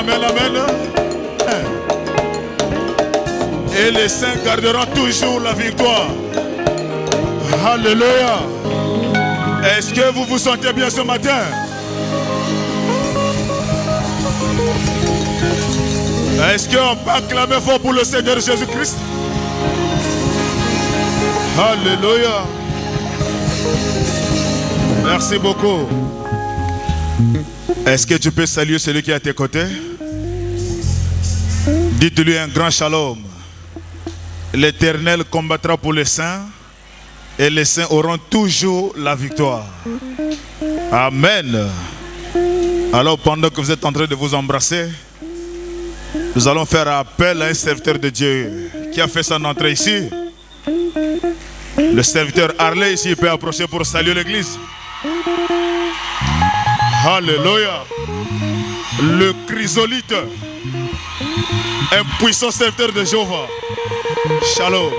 amen, amen. Et les saints garderont toujours la victoire. Alléluia. Est-ce que vous vous sentez bien ce matin? Est-ce qu'on peut acclamer fort pour le Seigneur Jésus-Christ? Alléluia. Merci beaucoup. Est-ce que tu peux saluer celui qui est à tes côtés? Dites-lui un grand shalom. L'Éternel combattra pour les saints et les saints auront toujours la victoire. Amen. Alors pendant que vous êtes en train de vous embrasser, nous allons faire appel à un serviteur de Dieu qui a fait son entrée ici. Le serviteur Harley ici peut approcher pour saluer l'église. Alléluia. Le chrysolite, un puissant serviteur de Jéhovah. Shalom.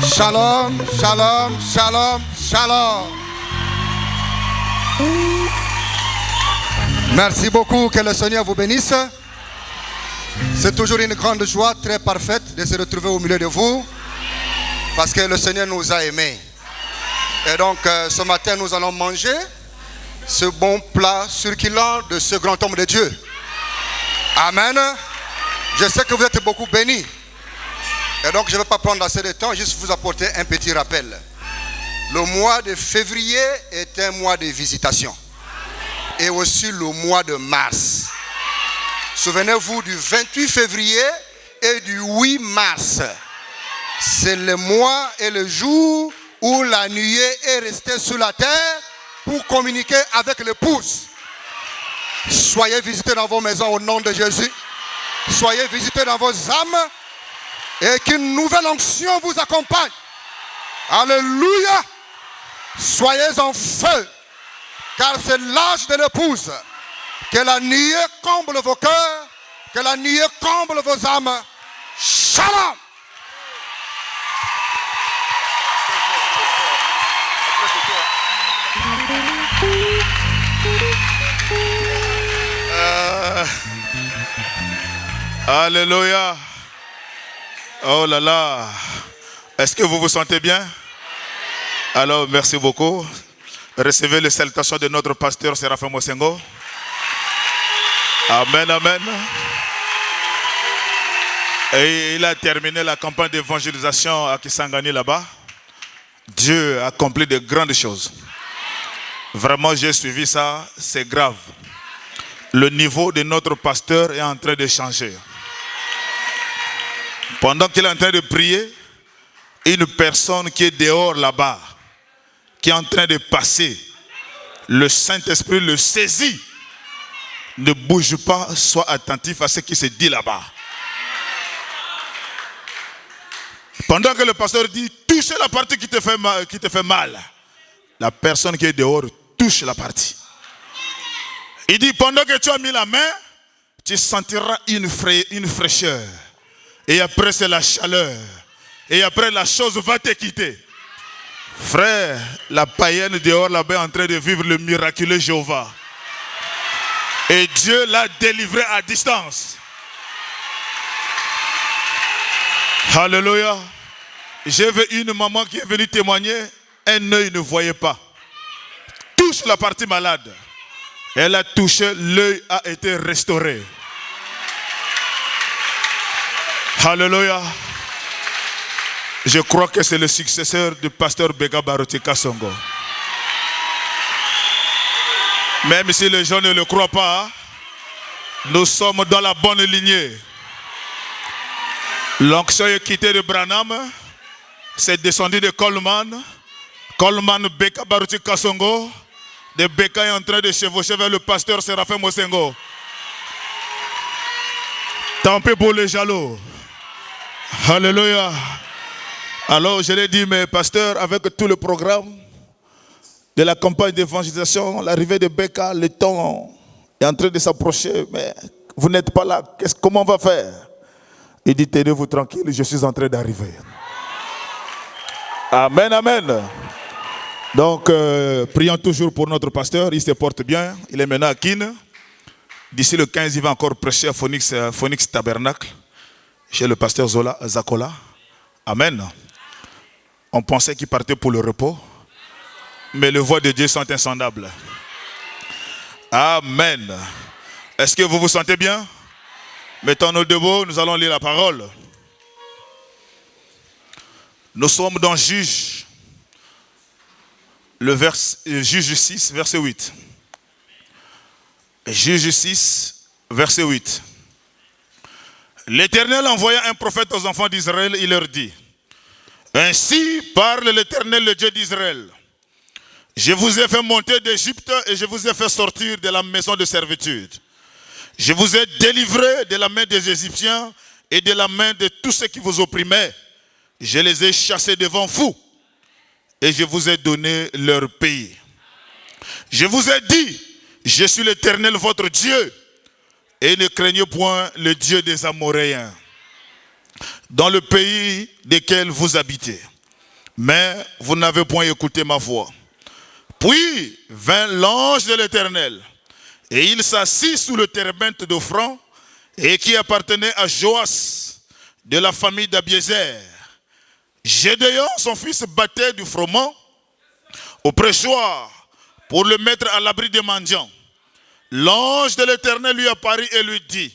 Shalom, shalom, shalom, shalom. Merci beaucoup, que le Seigneur vous bénisse. C'est toujours une grande joie très parfaite de se retrouver au milieu de vous, parce que le Seigneur nous a aimés. Et donc ce matin nous allons manger ce bon plat succulent de ce grand homme de Dieu. Amen. Je sais que vous êtes beaucoup bénis. Et donc je ne vais pas prendre assez de temps, juste vous apporter un petit rappel. Le mois de février est un mois de visitation. Et aussi le mois de mars. Souvenez-vous du 28 février et du 8 mars. C'est le mois et le jour où la nuée est restée sur la terre pour communiquer avec l'épouse. Soyez visités dans vos maisons au nom de Jésus. Soyez visités dans vos âmes. Et qu'une nouvelle onction vous accompagne. Alléluia. Soyez en feu. Car c'est l'âge de l'épouse. Que la nuée comble vos cœurs. Que la nuée comble vos âmes. Shalom. Alléluia. Oh là là. Est-ce que vous vous sentez bien? Alors merci beaucoup. Recevez les salutations de notre pasteur Séraphin Mosengo. Amen, amen. Et il a terminé la campagne d'évangélisation à Kisangani là-bas. Dieu a accompli de grandes choses. Vraiment, j'ai suivi ça, c'est grave. Le niveau de notre pasteur est en train de changer. Pendant qu'il est en train de prier, une personne qui est dehors là-bas, qui est en train de passer, le Saint-Esprit le saisit. Ne bouge pas, sois attentif à ce qui se dit là-bas. Pendant que le pasteur dit, touche la partie qui te fait mal. La personne qui est dehors touche la partie. Il dit, pendant que tu as mis la main, tu sentiras une fraîcheur. Et après c'est la chaleur. Et après la chose va te quitter. Frère, la païenne dehors là-bas est en train de vivre le miraculeux Jéhovah. Et Dieu l'a délivré à distance. Alléluia. J'ai vu une maman qui est venue témoigner. Un œil ne voyait pas. Touche la partie malade. Elle a touché, l'œil a été restauré. Alléluia. Je crois que c'est le successeur du pasteur Bega Baroti Kasongo. Même si les gens ne le croient pas, nous sommes dans la bonne lignée. L'onction est quittée de Branham, c'est descendu de Coleman. Coleman Beka Baroti Kasongo. De Beka est en train de chevaucher vers le pasteur Séraphin Mosengo. Tant pis pour les jaloux. Alléluia. Alors je l'ai dit, mais pasteur, avec tout le programme de la campagne d'évangélisation, l'arrivée de Beka, le temps est en train de s'approcher, mais vous n'êtes pas là. Comment on va faire? Il dit, tenez-vous tranquille, je suis en train d'arriver. Amen, amen. Donc, prions toujours pour notre pasteur. Il se porte bien. Il est maintenant à Kine. D'ici le 15, il va encore prêcher à Phoenix Tabernacle, chez le pasteur Zakola. Amen. On pensait qu'il partait pour le repos, mais les voix de Dieu sont insondables. Amen. Est-ce que vous vous sentez bien? Mettons-nous debout, nous allons lire la parole. Nous sommes dans Juge, Juge 6, verset 8. Juge 6, verset 8. L'Éternel envoya un prophète aux enfants d'Israël, il leur dit: ainsi parle l'Éternel, le Dieu d'Israël. Je vous ai fait monter d'Égypte et je vous ai fait sortir de la maison de servitude. Je vous ai délivré de la main des Égyptiens et de la main de tous ceux qui vous opprimaient. Je les ai chassés devant vous et je vous ai donné leur pays. Je vous ai dit: je suis l'Éternel votre Dieu, et ne craignez point le Dieu des Amoréens, dans le pays desquels vous habitez. Mais vous n'avez point écouté ma voix. Puis vint l'ange de l'Éternel, et il s'assit sous le térébinthe d'Ophran, et qui appartenait à Joas, de la famille d'Abiézer. Gédéon, son fils, battait du froment au pressoir pour le mettre à l'abri des mendiants. L'ange de l'Éternel lui apparut et lui dit: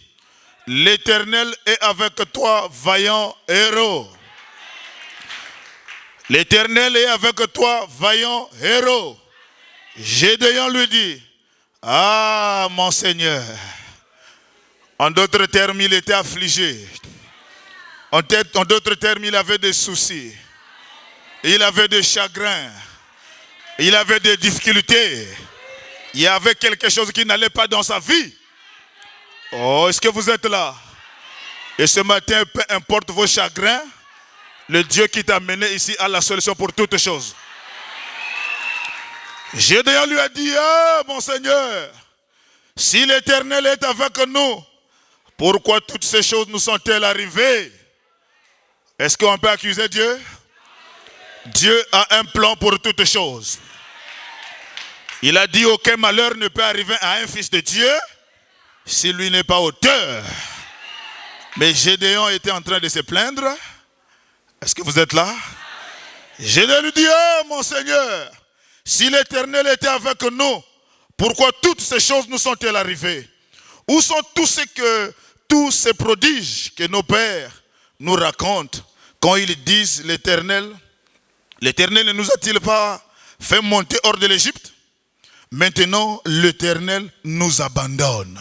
l'Éternel est avec toi, vaillant héros. L'Éternel est avec toi, vaillant héros. Gédéon lui dit: ah, mon Seigneur. En d'autres termes, il était affligé. En d'autres termes, il avait des soucis. Il avait des chagrins. Il avait des difficultés. Il y avait quelque chose qui n'allait pas dans sa vie. Oh, est-ce que vous êtes là? Et ce matin, peu importe vos chagrins, le Dieu qui t'a mené ici a la solution pour toutes choses. Gédéon lui a dit: ah, mon Seigneur, si l'Éternel est avec nous, pourquoi toutes ces choses nous sont-elles arrivées? Est-ce qu'on peut accuser Dieu? Dieu a un plan pour toutes choses. Il a dit: aucun malheur ne peut arriver à un fils de Dieu si lui n'est pas auteur. Mais Gédéon était en train de se plaindre. Est-ce que vous êtes là? Gédéon lui dit: oh, mon Seigneur, si l'Éternel était avec nous, pourquoi toutes ces choses nous sont-elles arrivées? Où sont tous ces prodiges que nos pères nous racontent quand ils disent: l'Éternel ne nous a-t-il pas fait monter hors de l'Égypte? Maintenant, l'Éternel nous abandonne.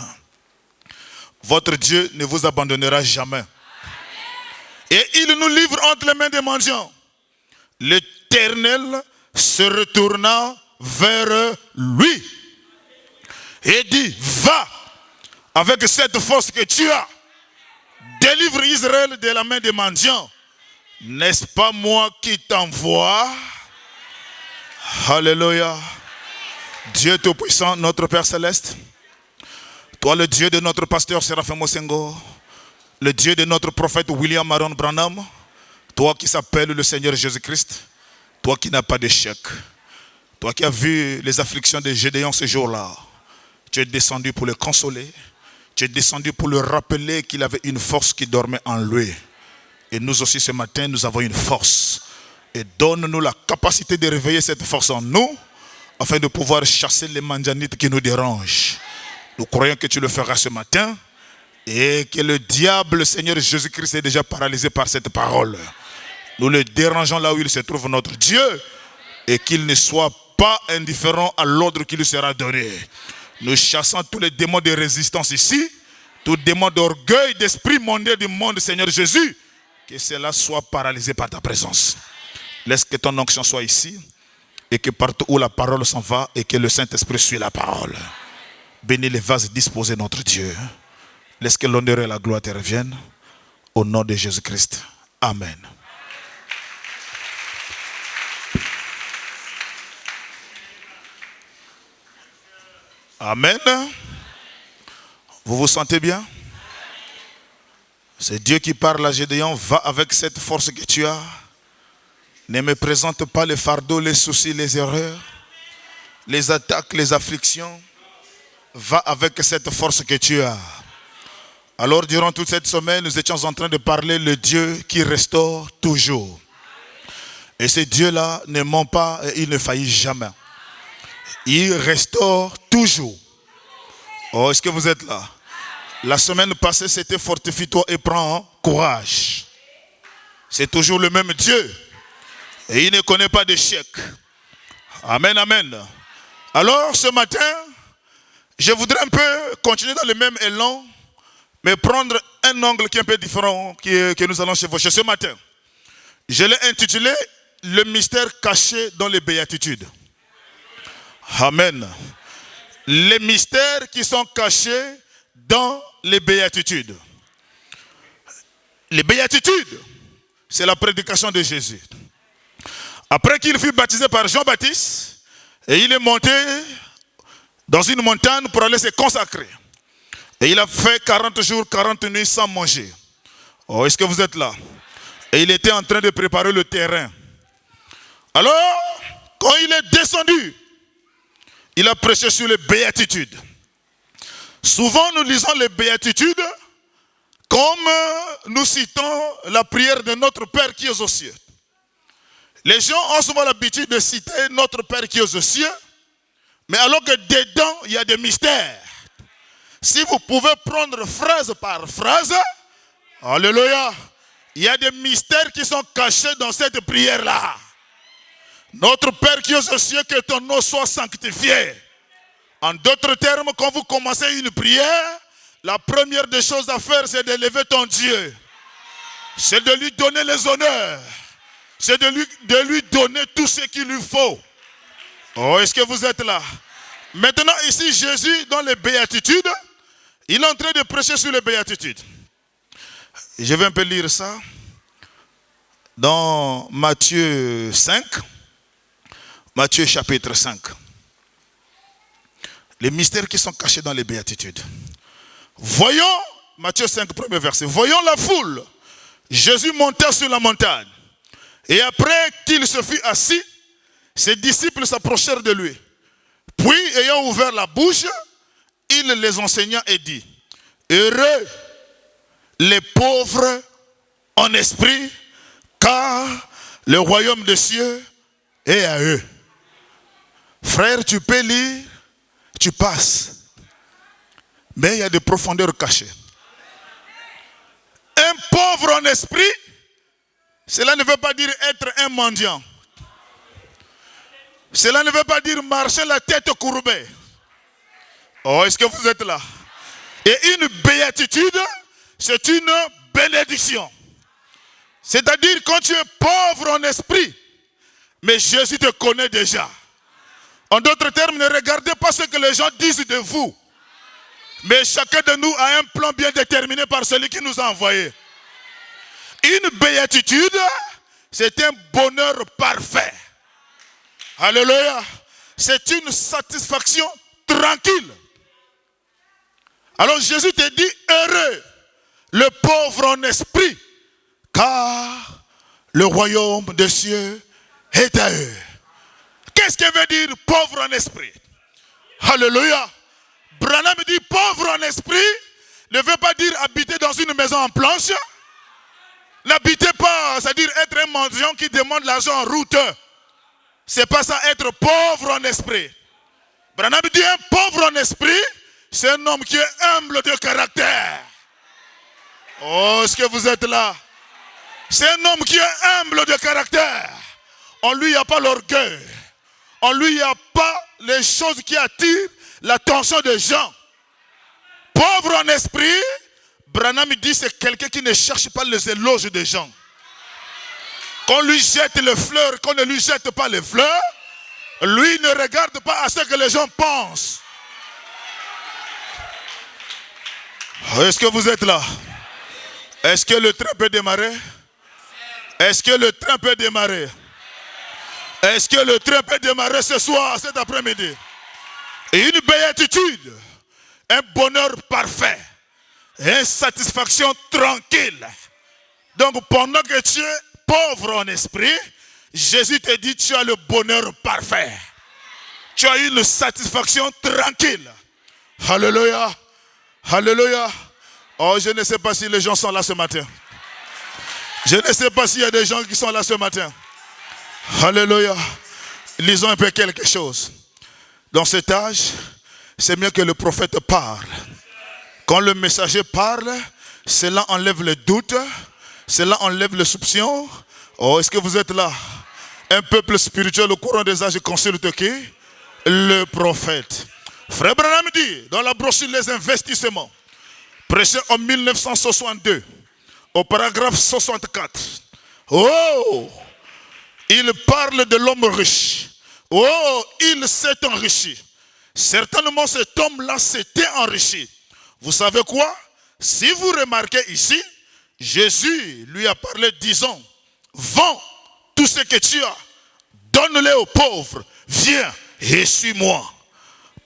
Votre Dieu ne vous abandonnera jamais. Et il nous livre entre les mains des mendiants. L'Éternel se retourna vers lui et dit: va avec cette force que tu as, délivre Israël de la main des mendiants. N'est-ce pas moi qui t'envoie? Alléluia. Dieu Tout-Puissant, notre Père Céleste, toi le Dieu de notre pasteur Séraphin Mosengo, le Dieu de notre prophète William Aaron Branham, toi qui s'appelles le Seigneur Jésus-Christ, toi qui n'as pas d'échec, toi qui as vu les afflictions de Gédéon ce jour-là, tu es descendu pour le consoler, tu es descendu pour le rappeler qu'il avait une force qui dormait en lui. Et nous aussi ce matin, nous avons une force. Et donne-nous la capacité de réveiller cette force en nous, afin de pouvoir chasser les mendianites qui nous dérangent. Nous croyons que tu le feras ce matin et que le diable, Seigneur Jésus-Christ, est déjà paralysé par cette parole. Nous le dérangeons là où il se trouve, notre Dieu, et qu'il ne soit pas indifférent à l'ordre qui lui sera donné. Nous chassons tous les démons de résistance ici, tous les démons d'orgueil, d'esprit mondain du monde, Seigneur Jésus, que cela soit paralysé par ta présence. Laisse que ton onction soit ici, et que partout où la parole s'en va, et que le Saint-Esprit suit la parole. Bénis les vases disposés, notre Dieu. Laisse que l'honneur et la gloire te reviennent. Au nom de Jésus-Christ. Amen. Amen. Vous vous sentez bien? C'est Dieu qui parle à Gédéon. Va avec cette force que tu as. Ne me présente pas les fardeaux, les soucis, les erreurs, les attaques, les afflictions. Va avec cette force que tu as. Alors, durant toute cette semaine, nous étions en train de parler le Dieu qui restaure toujours. Et ce Dieu-là ne ment pas et il ne faillit jamais. Il restaure toujours. Oh, est-ce que vous êtes là? La semaine passée, c'était fortifie-toi et prends courage. C'est toujours le même Dieu. Et il ne connaît pas d'échec. Amen, amen. Alors, ce matin, je voudrais un peu continuer dans le même élan, mais prendre un angle qui est un peu différent que nous allons chevaucher ce matin. Je l'ai intitulé « Le mystère caché dans les béatitudes ». Amen. Les mystères qui sont cachés dans les béatitudes. Les béatitudes, c'est la prédication de Jésus. Après qu'il fut baptisé par Jean-Baptiste, et il est monté dans une montagne pour aller se consacrer. Et il a fait 40 jours, 40 nuits sans manger. Oh, est-ce que vous êtes là? Et il était en train de préparer le terrain. Alors, quand il est descendu, il a prêché sur les béatitudes. Souvent, nous lisons les béatitudes comme nous citons la prière de notre Père qui est aux cieux. Les gens ont souvent l'habitude de citer notre Père qui est aux cieux, mais alors que dedans, il y a des mystères. Si vous pouvez prendre phrase par phrase, alléluia, il y a des mystères qui sont cachés dans cette prière-là. Notre Père qui est aux cieux, que ton nom soit sanctifié. En d'autres termes, quand vous commencez une prière, la première des choses à faire, c'est d'élever ton Dieu. C'est de lui donner les honneurs. C'est de lui donner tout ce qu'il lui faut. Oh, est-ce que vous êtes là? Maintenant, ici, Jésus, dans les béatitudes, il est en train de prêcher sur les béatitudes. Je vais un peu lire ça. Dans Matthieu 5. Matthieu chapitre 5. Les mystères qui sont cachés dans les béatitudes. Voyons, Matthieu 5, premier verset. Voyons la foule. Jésus monta sur la montagne. Et après qu'il se fut assis, ses disciples s'approchèrent de lui. Puis, ayant ouvert la bouche, il les enseigna et dit, heureux les pauvres en esprit, car le royaume des cieux est à eux. Frère, tu peux lire, tu passes. Mais il y a des profondeurs cachées. Un pauvre en esprit, cela ne veut pas dire être un mendiant. Cela ne veut pas dire marcher la tête courbée. Oh, est-ce que vous êtes là? Et une béatitude, c'est une bénédiction. C'est-à-dire quand tu es pauvre en esprit, mais Jésus te connaît déjà. En d'autres termes, ne regardez pas ce que les gens disent de vous. Mais chacun de nous a un plan bien déterminé par celui qui nous a envoyés. Une béatitude, c'est un bonheur parfait. Alléluia. C'est une satisfaction tranquille. Alors Jésus te dit, heureux le pauvre en esprit, car le royaume des cieux est à eux. Qu'est-ce que veut dire pauvre en esprit? Alléluia. Branham dit pauvre en esprit ne veut pas dire habiter dans une maison en planche. N'habitez pas, c'est-à-dire être un mendiant qui demande l'argent en route. C'est pas ça être pauvre en esprit. Branham dit un pauvre en esprit, c'est un homme qui est humble de caractère. Oh, est-ce que vous êtes là? C'est un homme qui est humble de caractère. En lui, il n'y a pas l'orgueil. En lui, il n'y a pas les choses qui attirent l'attention des gens. Pauvre en esprit, Branham dit c'est quelqu'un qui ne cherche pas les éloges des gens. Qu'on lui jette les fleurs, qu'on ne lui jette pas les fleurs, lui ne regarde pas à ce que les gens pensent. Est-ce que vous êtes là? Est-ce que le train peut démarrer? Est-ce que le train peut démarrer? Est-ce que le train peut démarrer ce soir, cet après-midi? Et une béatitude, un bonheur parfait, et une satisfaction tranquille. Donc pendant que tu es pauvre en esprit, Jésus te dit, tu as le bonheur parfait. Tu as une satisfaction tranquille. Alléluia. Alléluia. Oh, je ne sais pas si les gens sont là ce matin. Je ne sais pas s'il y a des gens qui sont là ce matin. Alléluia. Lisons un peu quelque chose. Dans cet âge, c'est mieux que le prophète parle. Quand le messager parle, cela enlève le doute, cela enlève les soupçons. Oh, est-ce que vous êtes là? Un peuple spirituel au courant des âges consulte qui? Le prophète. Frère Branham dit, dans la brochure Les Investissements, prêché en 1962, au paragraphe 64. Oh, il parle de l'homme riche. Oh, il s'est enrichi. Certainement cet homme-là s'était enrichi. Vous savez quoi? Si vous remarquez ici, Jésus lui a parlé disant, vends tout ce que tu as, donne-le aux pauvres, viens et suis-moi.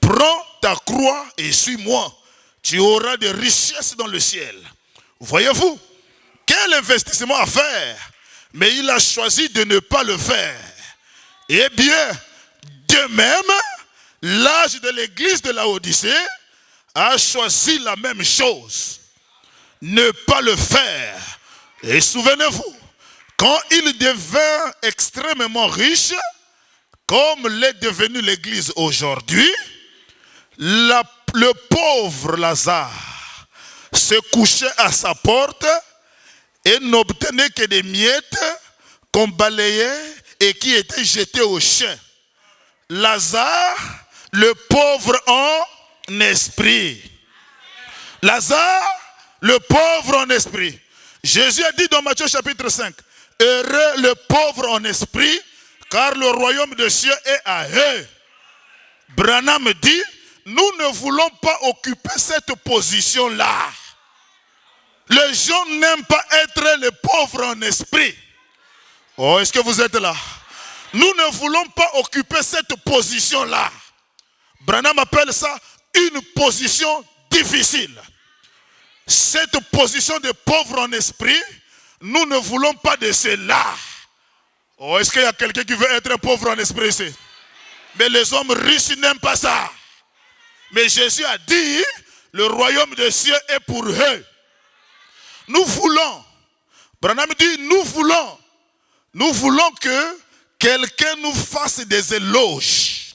Prends ta croix et suis-moi. Tu auras des richesses dans le ciel. Voyez-vous, quel investissement à faire? Mais il a choisi de ne pas le faire. Eh bien, de même, l'âge de l'église de Laodicée a choisi la même chose. Ne pas le faire. Et souvenez-vous, quand il devint extrêmement riche, comme l'est devenue l'église aujourd'hui, le pauvre Lazare se couchait à sa porte et n'obtenait que des miettes qu'on balayait et qui étaient jetées aux chiens. Lazare, le pauvre en esprit. Lazare, le pauvre en esprit. Jésus a dit dans Matthieu chapitre 5, heureux le pauvre en esprit, car le royaume des cieux est à eux. Branham dit, nous ne voulons pas occuper cette position-là. Les gens n'aiment pas être les pauvres en esprit. Oh, est-ce que vous êtes là? Nous ne voulons pas occuper cette position-là. Branham appelle ça une position difficile. Cette position de pauvre en esprit, nous ne voulons pas de cela. Oh, est-ce qu'il y a quelqu'un qui veut être pauvre en esprit ici? Mais les hommes riches n'aiment pas ça. Mais Jésus a dit, le royaume des cieux est pour eux. Nous voulons, Branham dit, nous voulons que quelqu'un nous fasse des éloges.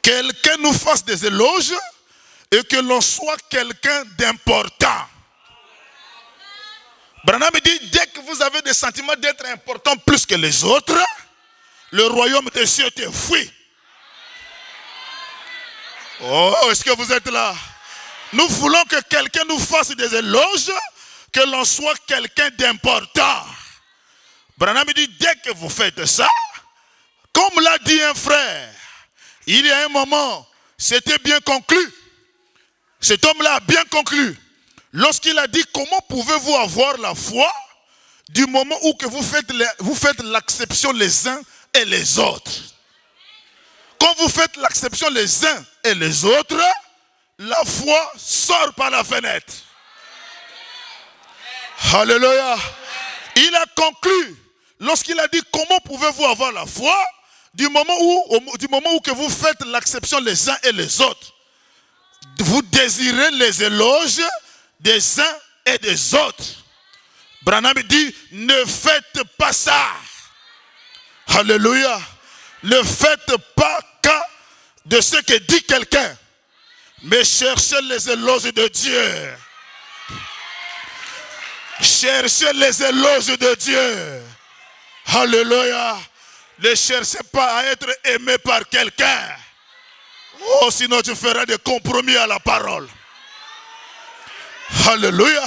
Quelqu'un nous fasse des éloges et que l'on soit quelqu'un d'important. Branham dit, dès que vous avez des sentiments d'être important plus que les autres, le royaume des cieux te fuit. Oh, est-ce que vous êtes là? Nous voulons que quelqu'un nous fasse des éloges, que l'on soit quelqu'un d'important. Branham dit, dès que vous faites ça, comme l'a dit un frère, il y a un moment, c'était bien conclu. Cet homme-là a bien conclu. Lorsqu'il a dit, comment pouvez-vous avoir la foi du moment où que vous faites l'acception les uns et les autres? Quand vous faites l'acception les uns et les autres, la foi sort par la fenêtre. Alléluia. Il a conclu, lorsqu'il a dit, comment pouvez-vous avoir la foi du moment où que vous faites l'acception les uns et les autres? Vous désirez les éloges des uns et des autres. Branham dit, ne faites pas ça. Alléluia. Ne faites pas cas de ce que dit quelqu'un, mais cherchez les éloges de Dieu. Cherchez les éloges de Dieu. Alléluia. Ne cherchez pas à être aimé par quelqu'un. Oh, sinon tu feras des compromis à la parole. Alléluia.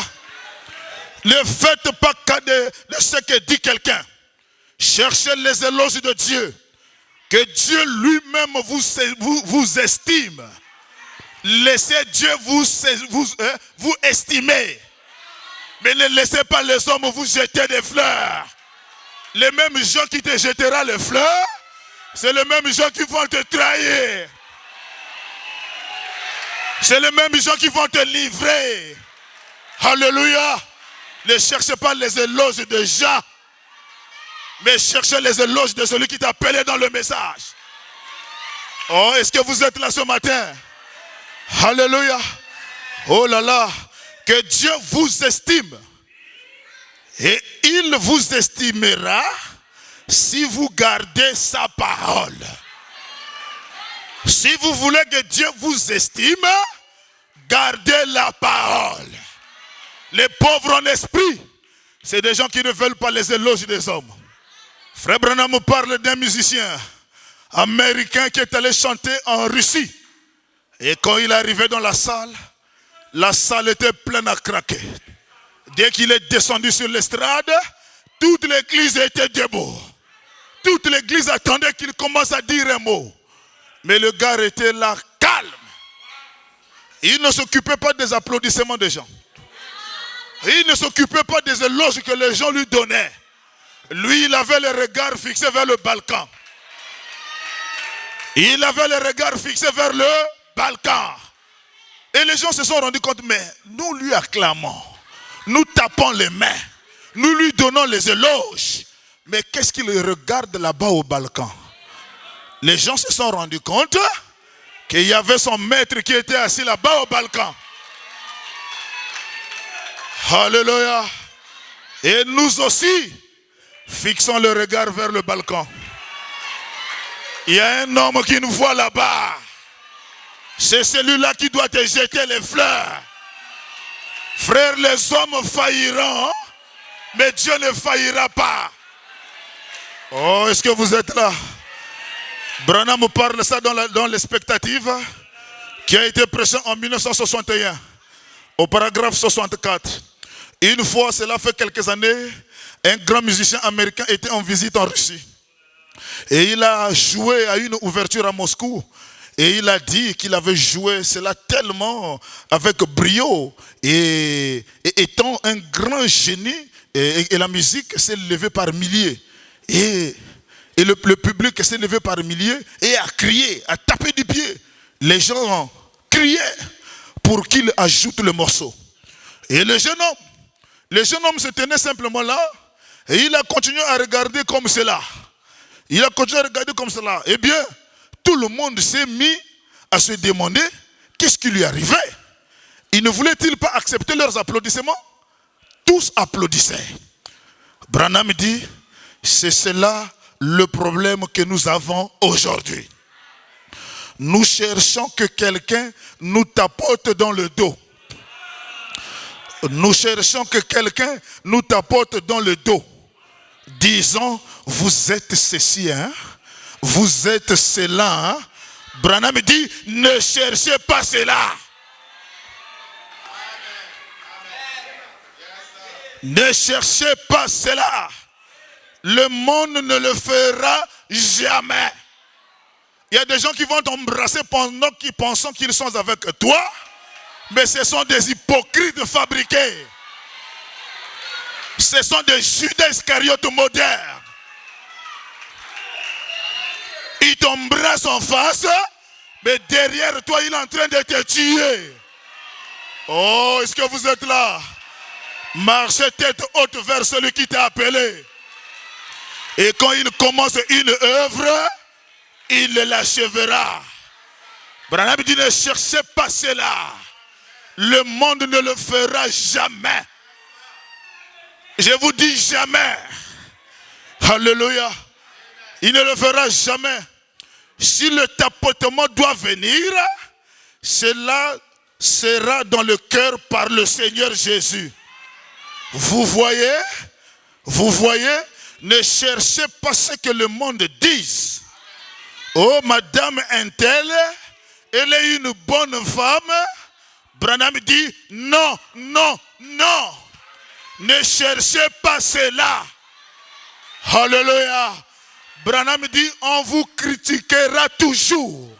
Ne faites pas cas de ce que dit quelqu'un. Cherchez les éloges de Dieu. Que Dieu lui-même vous estime. Laissez Dieu vous estimer. Mais ne laissez pas les hommes vous jeter des fleurs. Les mêmes gens qui te jetteront les fleurs, c'est les mêmes gens qui vont te trahir. C'est les mêmes gens qui vont te livrer. Alléluia. Ne cherchez pas les éloges de gens. mais cherchez les éloges de celui qui t'a appelé dans le message. Oh, est-ce que vous êtes là ce matin? Alléluia. Oh là là. Que Dieu vous estime. Et il vous estimera si vous gardez sa parole. Si vous voulez que Dieu vous estime, gardez la parole. Les pauvres en esprit, c'est des gens qui ne veulent pas les éloges des hommes. Frère Branham me parle d'un musicien américain qui est allé chanter en Russie. Et quand il est arrivé dans la salle était pleine à craquer. Dès qu'il est descendu sur l'estrade, toute l'église était debout. Toute l'église attendait qu'il commence à dire un mot. Mais le gars était là, calme. Il ne s'occupait pas des applaudissements des gens. Il ne s'occupait pas des éloges que les gens lui donnaient. Lui, il avait le regard fixé vers le Balkan. Il avait le regard fixé vers le Balkan. Et les gens se sont rendus compte, mais nous lui acclamons. Nous tapons les mains. Nous lui donnons les éloges. Mais qu'est-ce qu'il regarde là-bas au Balkan? Les gens se sont rendus compte qu'il y avait son maître qui était assis là-bas au Balkan. Alléluia. Et nous aussi, fixons le regard vers le Balkan. Il y a un homme qui nous voit là-bas. C'est celui-là qui doit te jeter les fleurs. Frères, les hommes failliront, mais Dieu ne faillira pas. Oh, est-ce que vous êtes là? Branham parle ça dans l'expectative qui a été prêché en 1961, au paragraphe 64. Une fois, cela fait quelques années, un grand musicien américain était en visite en Russie. Et il a joué à une ouverture à Moscou. Et il a dit qu'il avait joué cela tellement avec brio. Et étant un grand génie, et la musique s'est levée par milliers. Et le public s'est levé par milliers et a crié, a tapé du pied. Les gens criaient pour qu'il ajoute le morceau. Et le jeune homme se tenait simplement là et il a continué à regarder comme cela. Il a continué à regarder comme cela. Eh bien, tout le monde s'est mis à se demander qu'est-ce qui lui arrivait. Il ne voulait-il pas accepter leurs applaudissements? Tous applaudissaient. Branham dit, c'est cela le problème que nous avons aujourd'hui. Nous cherchons que quelqu'un nous tapote dans le dos. Nous cherchons que quelqu'un nous tapote dans le dos. Disons, vous êtes ceci, hein? Vous êtes cela. Hein? Branham dit, ne cherchez pas cela. Ne cherchez pas cela. Le monde ne le fera jamais. Il y a des gens qui vont t'embrasser pendant qu'ils pensent qu'ils sont avec toi, mais ce sont des hypocrites fabriqués. Ce sont des Judas Iscariotes modernes. Ils t'embrassent en face, mais derrière toi, il est en train de te tuer. Oh, est-ce que vous êtes là? Marchez tête haute vers celui qui t'a appelé. Et quand il commence une œuvre, il l'achèvera. Branham dit, ne cherchez pas cela. Le monde ne le fera jamais. Je vous dis jamais. Alléluia. Il ne le fera jamais. Si le tapotement doit venir, cela sera dans le cœur par le Seigneur Jésus. Vous voyez, ne cherchez pas ce que le monde dise. Oh, madame Intel, elle est une bonne femme. Branham dit, non, non, non. Ne cherchez pas cela. Alléluia. Branham dit, on vous critiquera toujours.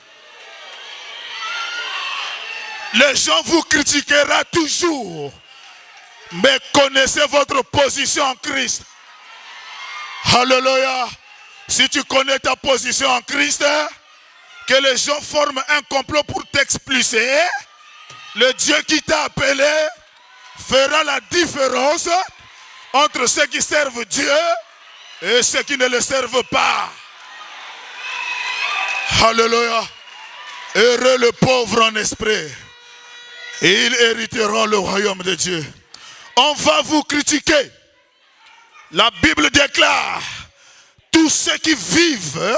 Les gens vous critiqueront toujours. Mais connaissez votre position en Christ. Alléluia. Si tu connais ta position en Christ, que les gens forment un complot pour t'expulser, le Dieu qui t'a appelé fera la différence entre ceux qui servent Dieu et ceux qui ne le servent pas. Alléluia. Heureux le pauvre en esprit. Et ils hériteront le royaume de Dieu. On va vous critiquer. La Bible déclare, tous ceux qui vivent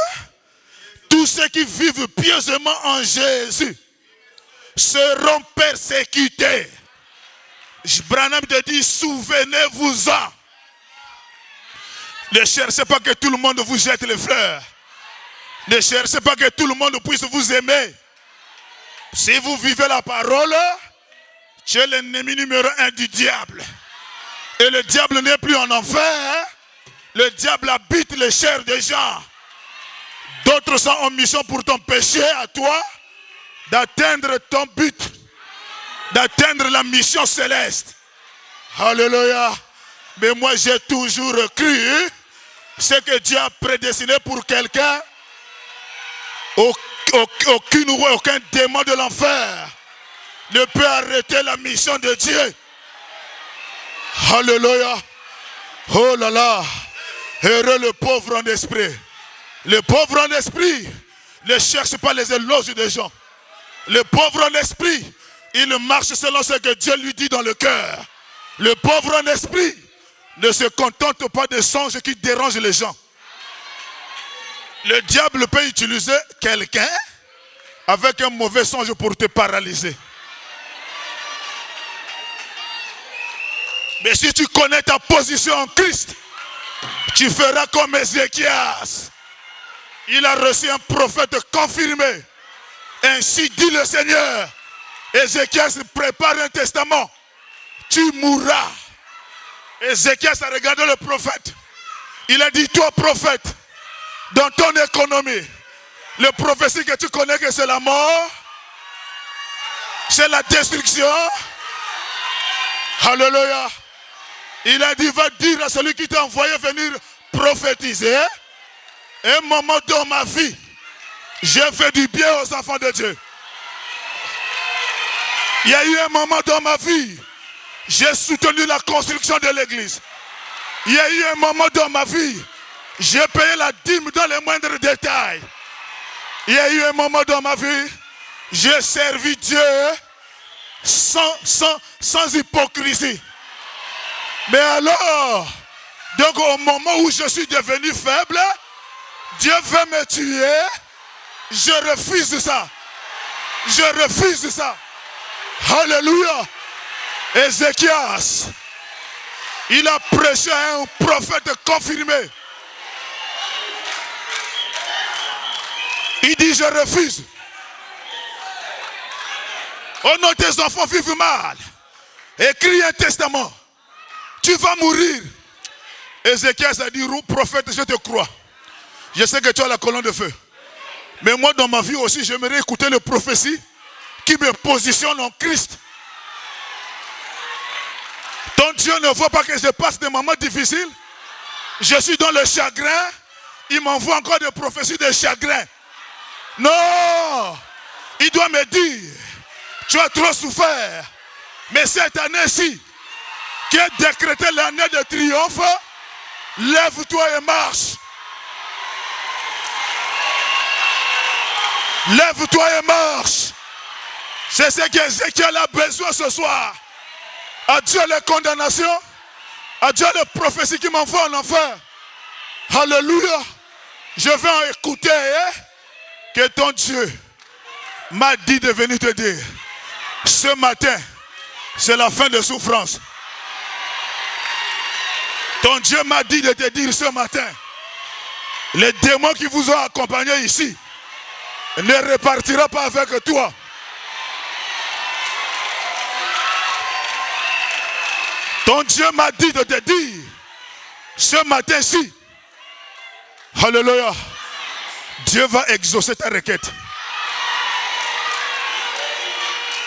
pieusement en Jésus seront persécutés. Branham te dit, souvenez-vous-en. Ne cherchez pas que tout le monde vous jette les fleurs. Ne cherchez pas que tout le monde puisse vous aimer. Si vous vivez la parole, tu es l'ennemi numéro 1 du diable. Et le diable n'est plus en enfer. Le diable habite les chairs des gens. D'autres sont en mission pour t'empêcher à toi d'atteindre ton but, d'atteindre la mission céleste. Alléluia. Mais moi j'ai toujours cru ce que Dieu a prédestiné pour quelqu'un. Aucun démon de l'enfer ne peut arrêter la mission de Dieu. Alléluia. Oh là là. Heureux le pauvre en esprit. Le pauvre en esprit ne cherche pas les éloges des gens. Le pauvre en esprit, il marche selon ce que Dieu lui dit dans le cœur. Le pauvre en esprit ne se contente pas des songes qui dérangent les gens. Le diable peut utiliser quelqu'un avec un mauvais songe pour te paralyser. Mais si tu connais ta position en Christ, tu feras comme Ézéchias. Il a reçu un prophète confirmé. Ainsi dit le Seigneur. Ézéchias prépare un testament. Tu mourras. Ézéchias a regardé le prophète. Il a dit, toi prophète, dans ton économie, le prophétie que tu connais que c'est la mort, c'est la destruction. Alléluia. Il a dit, va dire à celui qui t'a envoyé venir prophétiser. Un moment dans ma vie, j'ai fait du bien aux enfants de Dieu. Il y a eu un moment dans ma vie, j'ai soutenu la construction de l'église. Il y a eu un moment dans ma vie, j'ai payé la dîme dans les moindres détails. Il y a eu un moment dans ma vie, j'ai servi Dieu sans hypocrisie. Mais alors, donc au moment où je suis devenu faible, Dieu veut me tuer. Je refuse ça. Je refuse ça. Alléluia. Ézéchias, il a prêché à un prophète confirmé. Il dit, je refuse. Oh non, tes enfants vivent mal. Écris un testament. Tu vas mourir. Ézéchias a dit, prophète, je te crois. Je sais que tu as la colonne de feu. Mais moi, dans ma vie aussi, j'aimerais écouter les prophéties qui me positionnent en Christ. Ton Dieu ne voit pas que je passe des moments difficiles. Je suis dans le chagrin. Il m'envoie encore des prophéties de chagrin. Non! Il doit me dire, tu as trop souffert. Mais cette année-ci, qui est décrétée l'année de triomphe, lève-toi et marche. Lève-toi et marche. C'est ce qu'Ézéchiel a besoin ce soir. Adieu les condamnations. Adieu les prophéties qui m'envoient en enfer. Alléluia. Je vais en écouter que ton Dieu m'a dit de venir te dire. Ce matin, c'est la fin de souffrance. Ton Dieu m'a dit de te dire ce matin. Les démons qui vous ont accompagné ici ne repartira pas avec toi. Ton Dieu m'a dit de te dire ce matin-ci, alléluia, Dieu va exaucer ta requête.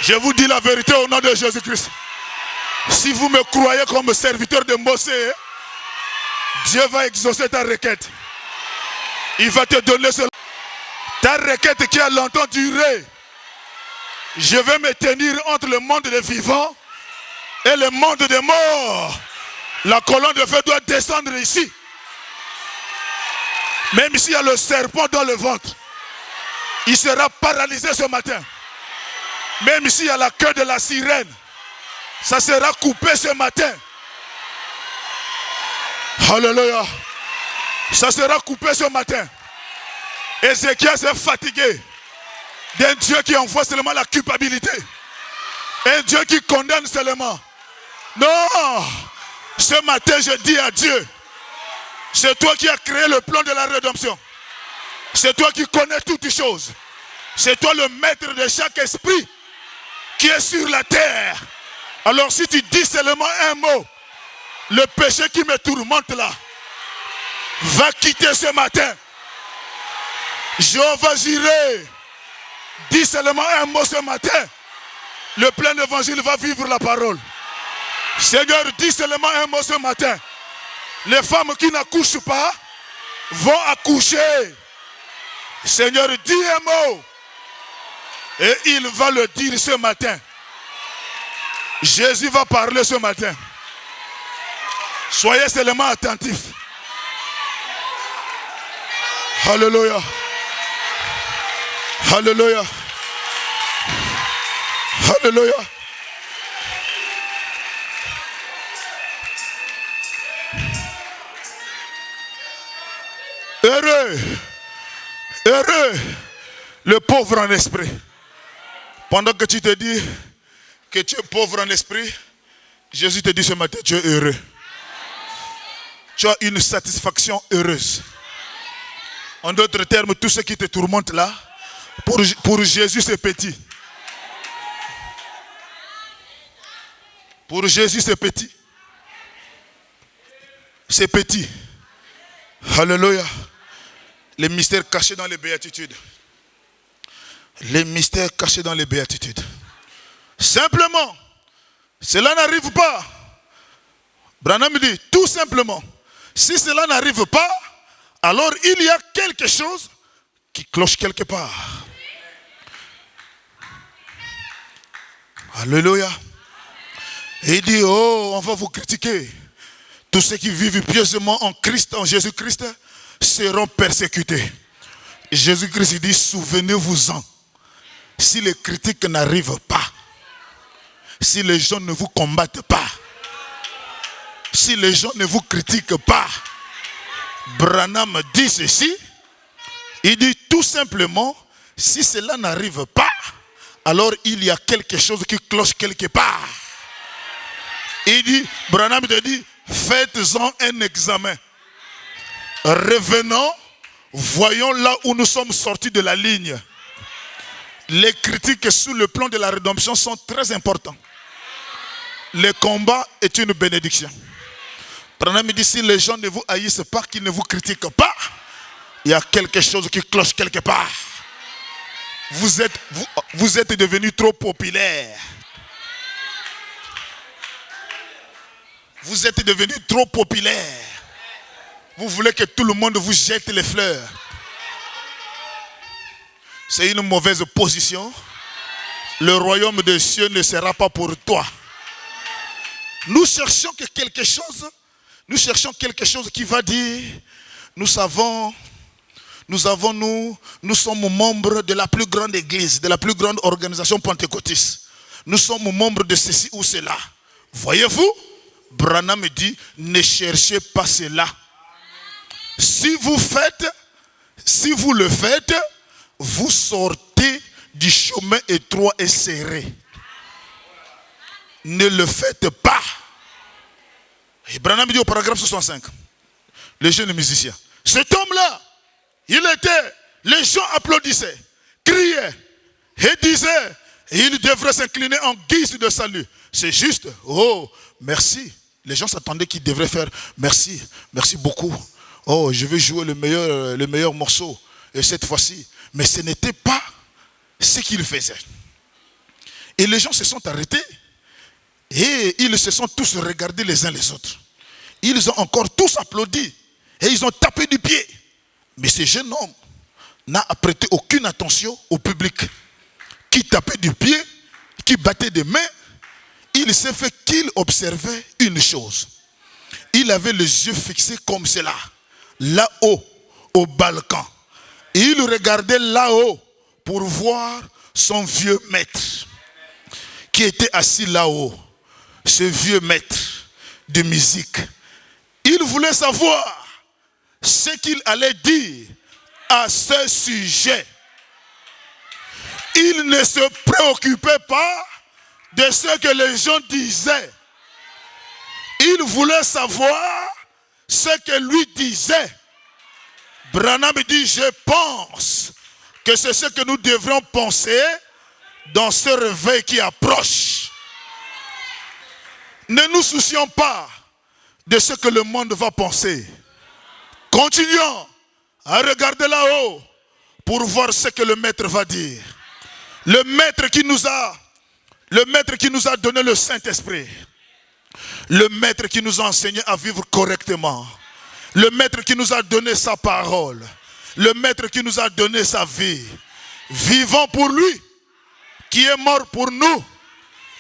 Je vous dis la vérité au nom de Jésus-Christ. Si vous me croyez comme serviteur de Mosée, Dieu va exaucer ta requête. Il va te donner cela. Ta requête qui a longtemps duré. Je vais me tenir entre le monde des vivants et le monde des morts. La colonne de feu doit descendre ici. Même s'il y a le serpent dans le ventre, il sera paralysé ce matin. Même s'il y a la queue de la sirène, ça sera coupé ce matin. Alléluia. Ça sera coupé ce matin. Ézéchias s'est fatigué d'un Dieu qui envoie seulement la culpabilité. Un Dieu qui condamne seulement. Non. Ce matin, je dis à Dieu, c'est toi qui as créé le plan de la rédemption. C'est toi qui connais toutes choses. C'est toi le maître de chaque esprit qui est sur la terre. Alors si tu dis seulement un mot, le péché qui me tourmente là va quitter ce matin. Jéhovah Jireh, dis seulement un mot ce matin. Le plein évangile va vivre la parole. Seigneur, dis seulement un mot ce matin. Les femmes qui n'accouchent pas vont accoucher. Seigneur, dis un mot. Et il va le dire ce matin. Jésus va parler ce matin. Soyez seulement attentifs. Alléluia. Alléluia. Alléluia. Heureux, heureux le pauvre en esprit. Pendant que tu te dis que tu es pauvre en esprit, Jésus te dit ce matin, tu es heureux. Tu as une satisfaction heureuse. En d'autres termes, tout ce qui te tourmente là, pour Jésus c'est petit. Pour Jésus c'est petit. C'est petit. Alléluia. Les mystères cachés dans les béatitudes. Les mystères cachés dans les béatitudes. Simplement, cela n'arrive pas. Branham dit, tout simplement, si cela n'arrive pas, alors il y a quelque chose qui cloche quelque part. Alléluia. Et il dit, oh, on va vous critiquer. Tous ceux qui vivent pieusement en Christ, en Jésus-Christ, seront persécutés. Jésus-Christ dit, souvenez-vous-en. Si les critiques n'arrivent pas, si les gens ne vous combattent pas, si les gens ne vous critiquent pas, Branham dit ceci, il dit tout simplement, si cela n'arrive pas, alors il y a quelque chose qui cloche quelque part. Il dit, Branham te dit, faites-en un examen. Revenons, voyons là où nous sommes sortis de la ligne. Les critiques sur le plan de la rédemption sont très importants. Le combat est une bénédiction. Branham dit, si les gens ne vous haïssent pas, qu'ils ne vous critiquent pas, il y a quelque chose qui cloche quelque part. Vous êtes devenu trop populaire. Vous êtes devenu trop populaire. Vous voulez que tout le monde vous jette les fleurs. C'est une mauvaise position. Le royaume des cieux ne sera pas pour toi. Nous cherchons quelque chose qui va dire, nous sommes membres de la plus grande église, de la plus grande organisation pentecôtiste. Nous sommes membres de ceci ou cela. Voyez-vous, Branham dit, ne cherchez pas cela. Si vous le faites, vous sortez du chemin étroit et serré. Ne le faites pas. Et Branham dit au paragraphe 65, le jeune musicien, cet homme-là, les gens applaudissaient, criaient et disaient, il devrait s'incliner en guise de salut. C'est juste, oh, merci. Les gens s'attendaient qu'il devrait faire merci, merci beaucoup. Oh, je vais jouer le meilleur morceau. Et cette fois-ci, mais ce n'était pas ce qu'il faisait. Et les gens se sont arrêtés et ils se sont tous regardés les uns les autres. Ils ont encore tous applaudi et ils ont tapé du pied. Mais ce jeune homme n'a prêté aucune attention au public qui tapait du pied, qui battait des mains. Il s'est fait qu'il observait une chose. Il avait les yeux fixés comme cela, là-haut, au balcon. Il regardait là-haut pour voir son vieux maître qui était assis là-haut, ce vieux maître de musique. Il voulait savoir ce qu'il allait dire à ce sujet. Il ne se préoccupait pas de ce que les gens disaient. Il voulait savoir ce que lui disait. Branham dit, je pense que c'est ce que nous devrions penser dans ce réveil qui approche. Ne nous soucions pas de ce que le monde va penser. Continuons à regarder là-haut pour voir ce que le maître va dire. Le maître qui nous a donné le Saint-Esprit. Le maître qui nous a enseigné à vivre correctement. Le maître qui nous a donné sa parole. Le maître qui nous a donné sa vie. Vivons pour lui, qui est mort pour nous.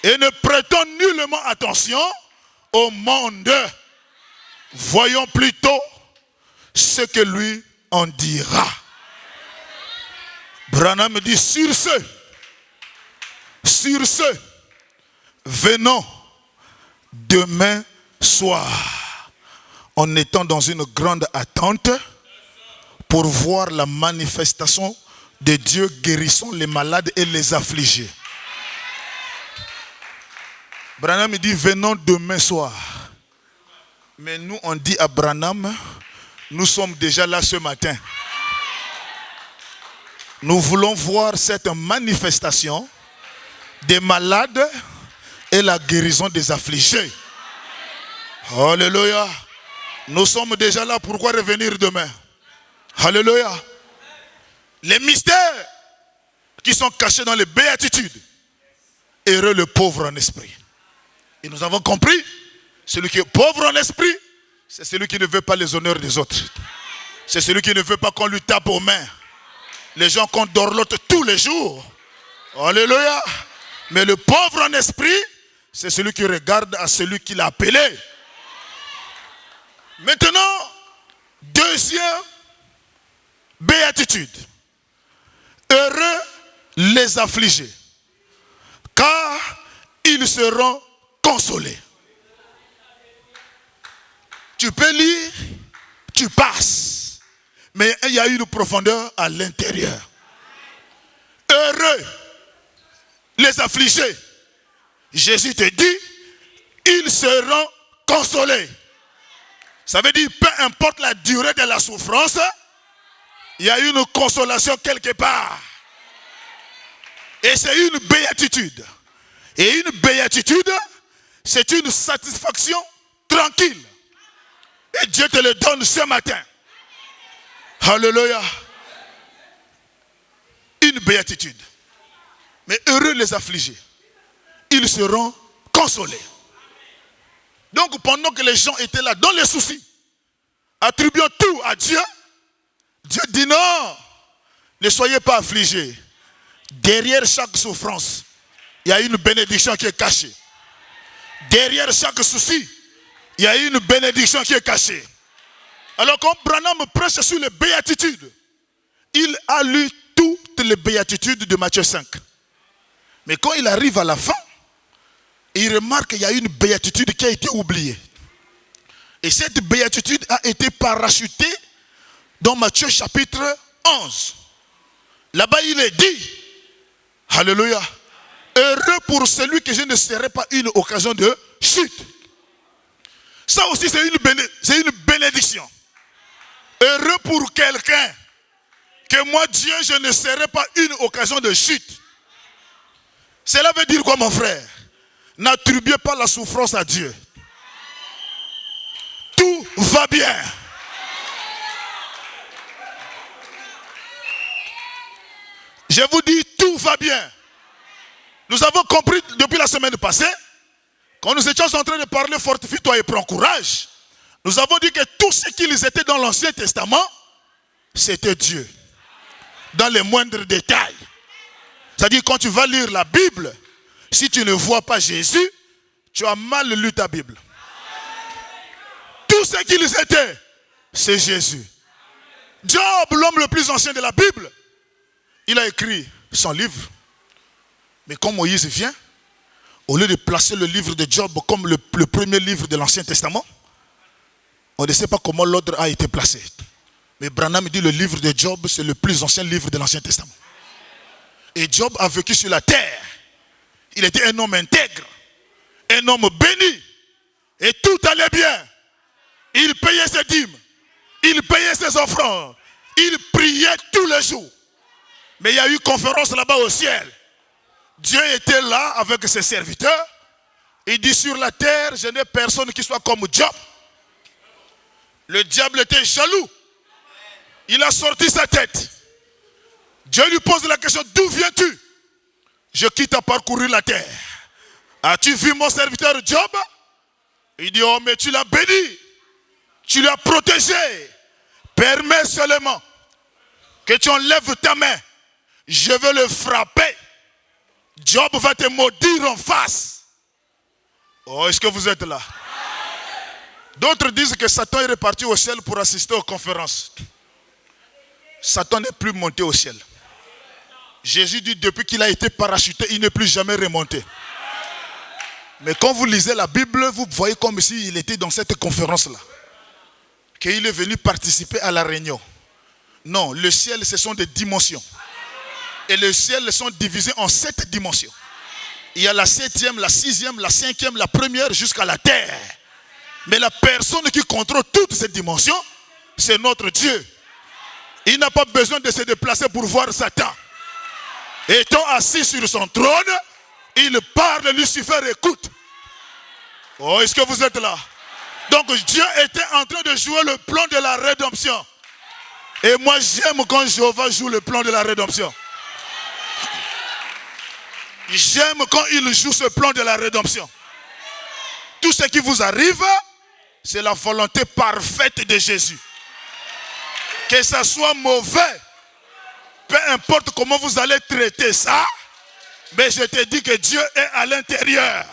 Et ne prêtons nullement attention au monde. Voyons plutôt ce que lui en dira. Branham dit, sur ce, venons demain soir, en étant dans une grande attente pour voir la manifestation de Dieu guérissant les malades et les affligés. Branham dit, venons demain soir. Mais nous, on dit à Branham, nous sommes déjà là ce matin. Nous voulons voir cette manifestation des malades et la guérison des affligés. Alléluia. Nous sommes déjà là, pourquoi revenir demain? Alléluia. Les mystères qui sont cachés dans les béatitudes. Heureux le pauvre en esprit. Et nous avons compris, celui qui est pauvre en esprit, c'est celui qui ne veut pas les honneurs des autres. C'est celui qui ne veut pas qu'on lui tape aux mains. Les gens qu'on dorlote tous les jours. Alléluia. Mais le pauvre en esprit, c'est celui qui regarde à celui qui l'a appelé. Maintenant, deuxième béatitude. Heureux les affligés, car ils seront consolés. Tu peux lire, tu passes, mais il y a une profondeur à l'intérieur. Heureux les affligés. Jésus te dit, ils seront consolés. Ça veut dire, peu importe la durée de la souffrance, il y a une consolation quelque part. Et c'est une béatitude. Et une béatitude, c'est une satisfaction tranquille. Et Dieu te le donne ce matin. Alléluia. Une béatitude. Mais heureux les affligés. Ils seront consolés. Donc pendant que les gens étaient là dans les soucis, attribuant tout à Dieu, Dieu dit non, ne soyez pas affligés. Derrière chaque souffrance, il y a une bénédiction qui est cachée. Derrière chaque souci, il y a une bénédiction qui est cachée. Alors quand Branham prêche sur les béatitudes, il a lu toutes les béatitudes de Matthieu 5. Mais quand il arrive à la fin, il remarque qu'il y a une béatitude qui a été oubliée. Et cette béatitude a été parachutée dans Matthieu chapitre 11. Là-bas il est dit, alléluia, heureux pour celui que je ne serai pas une occasion de chute. Ça aussi c'est une bénédiction. Heureux pour quelqu'un que moi Dieu je ne serai pas une occasion de chute. Cela veut dire quoi mon frère? N'attribuez pas la souffrance à Dieu. Tout va bien. Je vous dis, tout va bien. Nous avons compris depuis la semaine passée, quand nous étions en train de parler, fortifie-toi et prends courage. Nous avons dit que tout ce qu'ils étaient dans l'Ancien Testament, c'était Dieu. Dans les moindres détails. C'est-à-dire, quand tu vas lire la Bible, si tu ne vois pas Jésus, tu as mal lu ta Bible. Tout ce qu'ils étaient, c'est Jésus. Job, l'homme le plus ancien de la Bible, il a écrit son livre. Mais quand Moïse vient, au lieu de placer le livre de Job comme le premier livre de l'Ancien Testament, on ne sait pas comment l'ordre a été placé. Mais Branham dit que le livre de Job, c'est le plus ancien livre de l'Ancien Testament. Et Job a vécu sur la terre. Il était un homme intègre, un homme béni. Et tout allait bien. Il payait ses dîmes. Il payait ses offrandes. Il priait tous les jours. Mais il y a eu conférence là-bas au ciel. Dieu était là avec ses serviteurs. Il dit sur la terre, je n'ai personne qui soit comme Job. Le diable était jaloux. Il a sorti sa tête. Dieu lui pose la question, d'où viens-tu? Je quitte à parcourir la terre. As-tu vu mon serviteur Job? Il dit, oh mais tu l'as béni. Tu l'as protégé. Permets seulement que tu enlèves ta main. Je veux le frapper. Job va te maudire en face. Oh, est-ce que vous êtes là? D'autres disent que Satan est reparti au ciel pour assister aux conférences. Satan n'est plus monté au ciel. Jésus dit depuis qu'il a été parachuté, il n'est plus jamais remonté. Mais quand vous lisez la Bible, vous voyez comme s'il était dans cette conférence-là. Qu'il est venu participer à la réunion. Non, le ciel, ce sont des dimensions. Et le ciel sont divisés en 7 dimensions. Il y a la 7e, la 6e, la 5e, la première jusqu'à la terre. Mais la personne qui contrôle toutes ces dimensions, c'est notre Dieu. Il n'a pas besoin de se déplacer pour voir Satan. Étant assis sur son trône, il parle, Lucifer écoute. Oh, est-ce que vous êtes là? Donc Dieu était en train de jouer le plan de la rédemption. Et moi j'aime quand Jéhovah joue le plan de la rédemption. J'aime quand il joue ce plan de la rédemption. Tout ce qui vous arrive, c'est la volonté parfaite de Jésus. Que ça soit mauvais, peu importe comment vous allez traiter ça, mais je te dis que Dieu est à l'intérieur.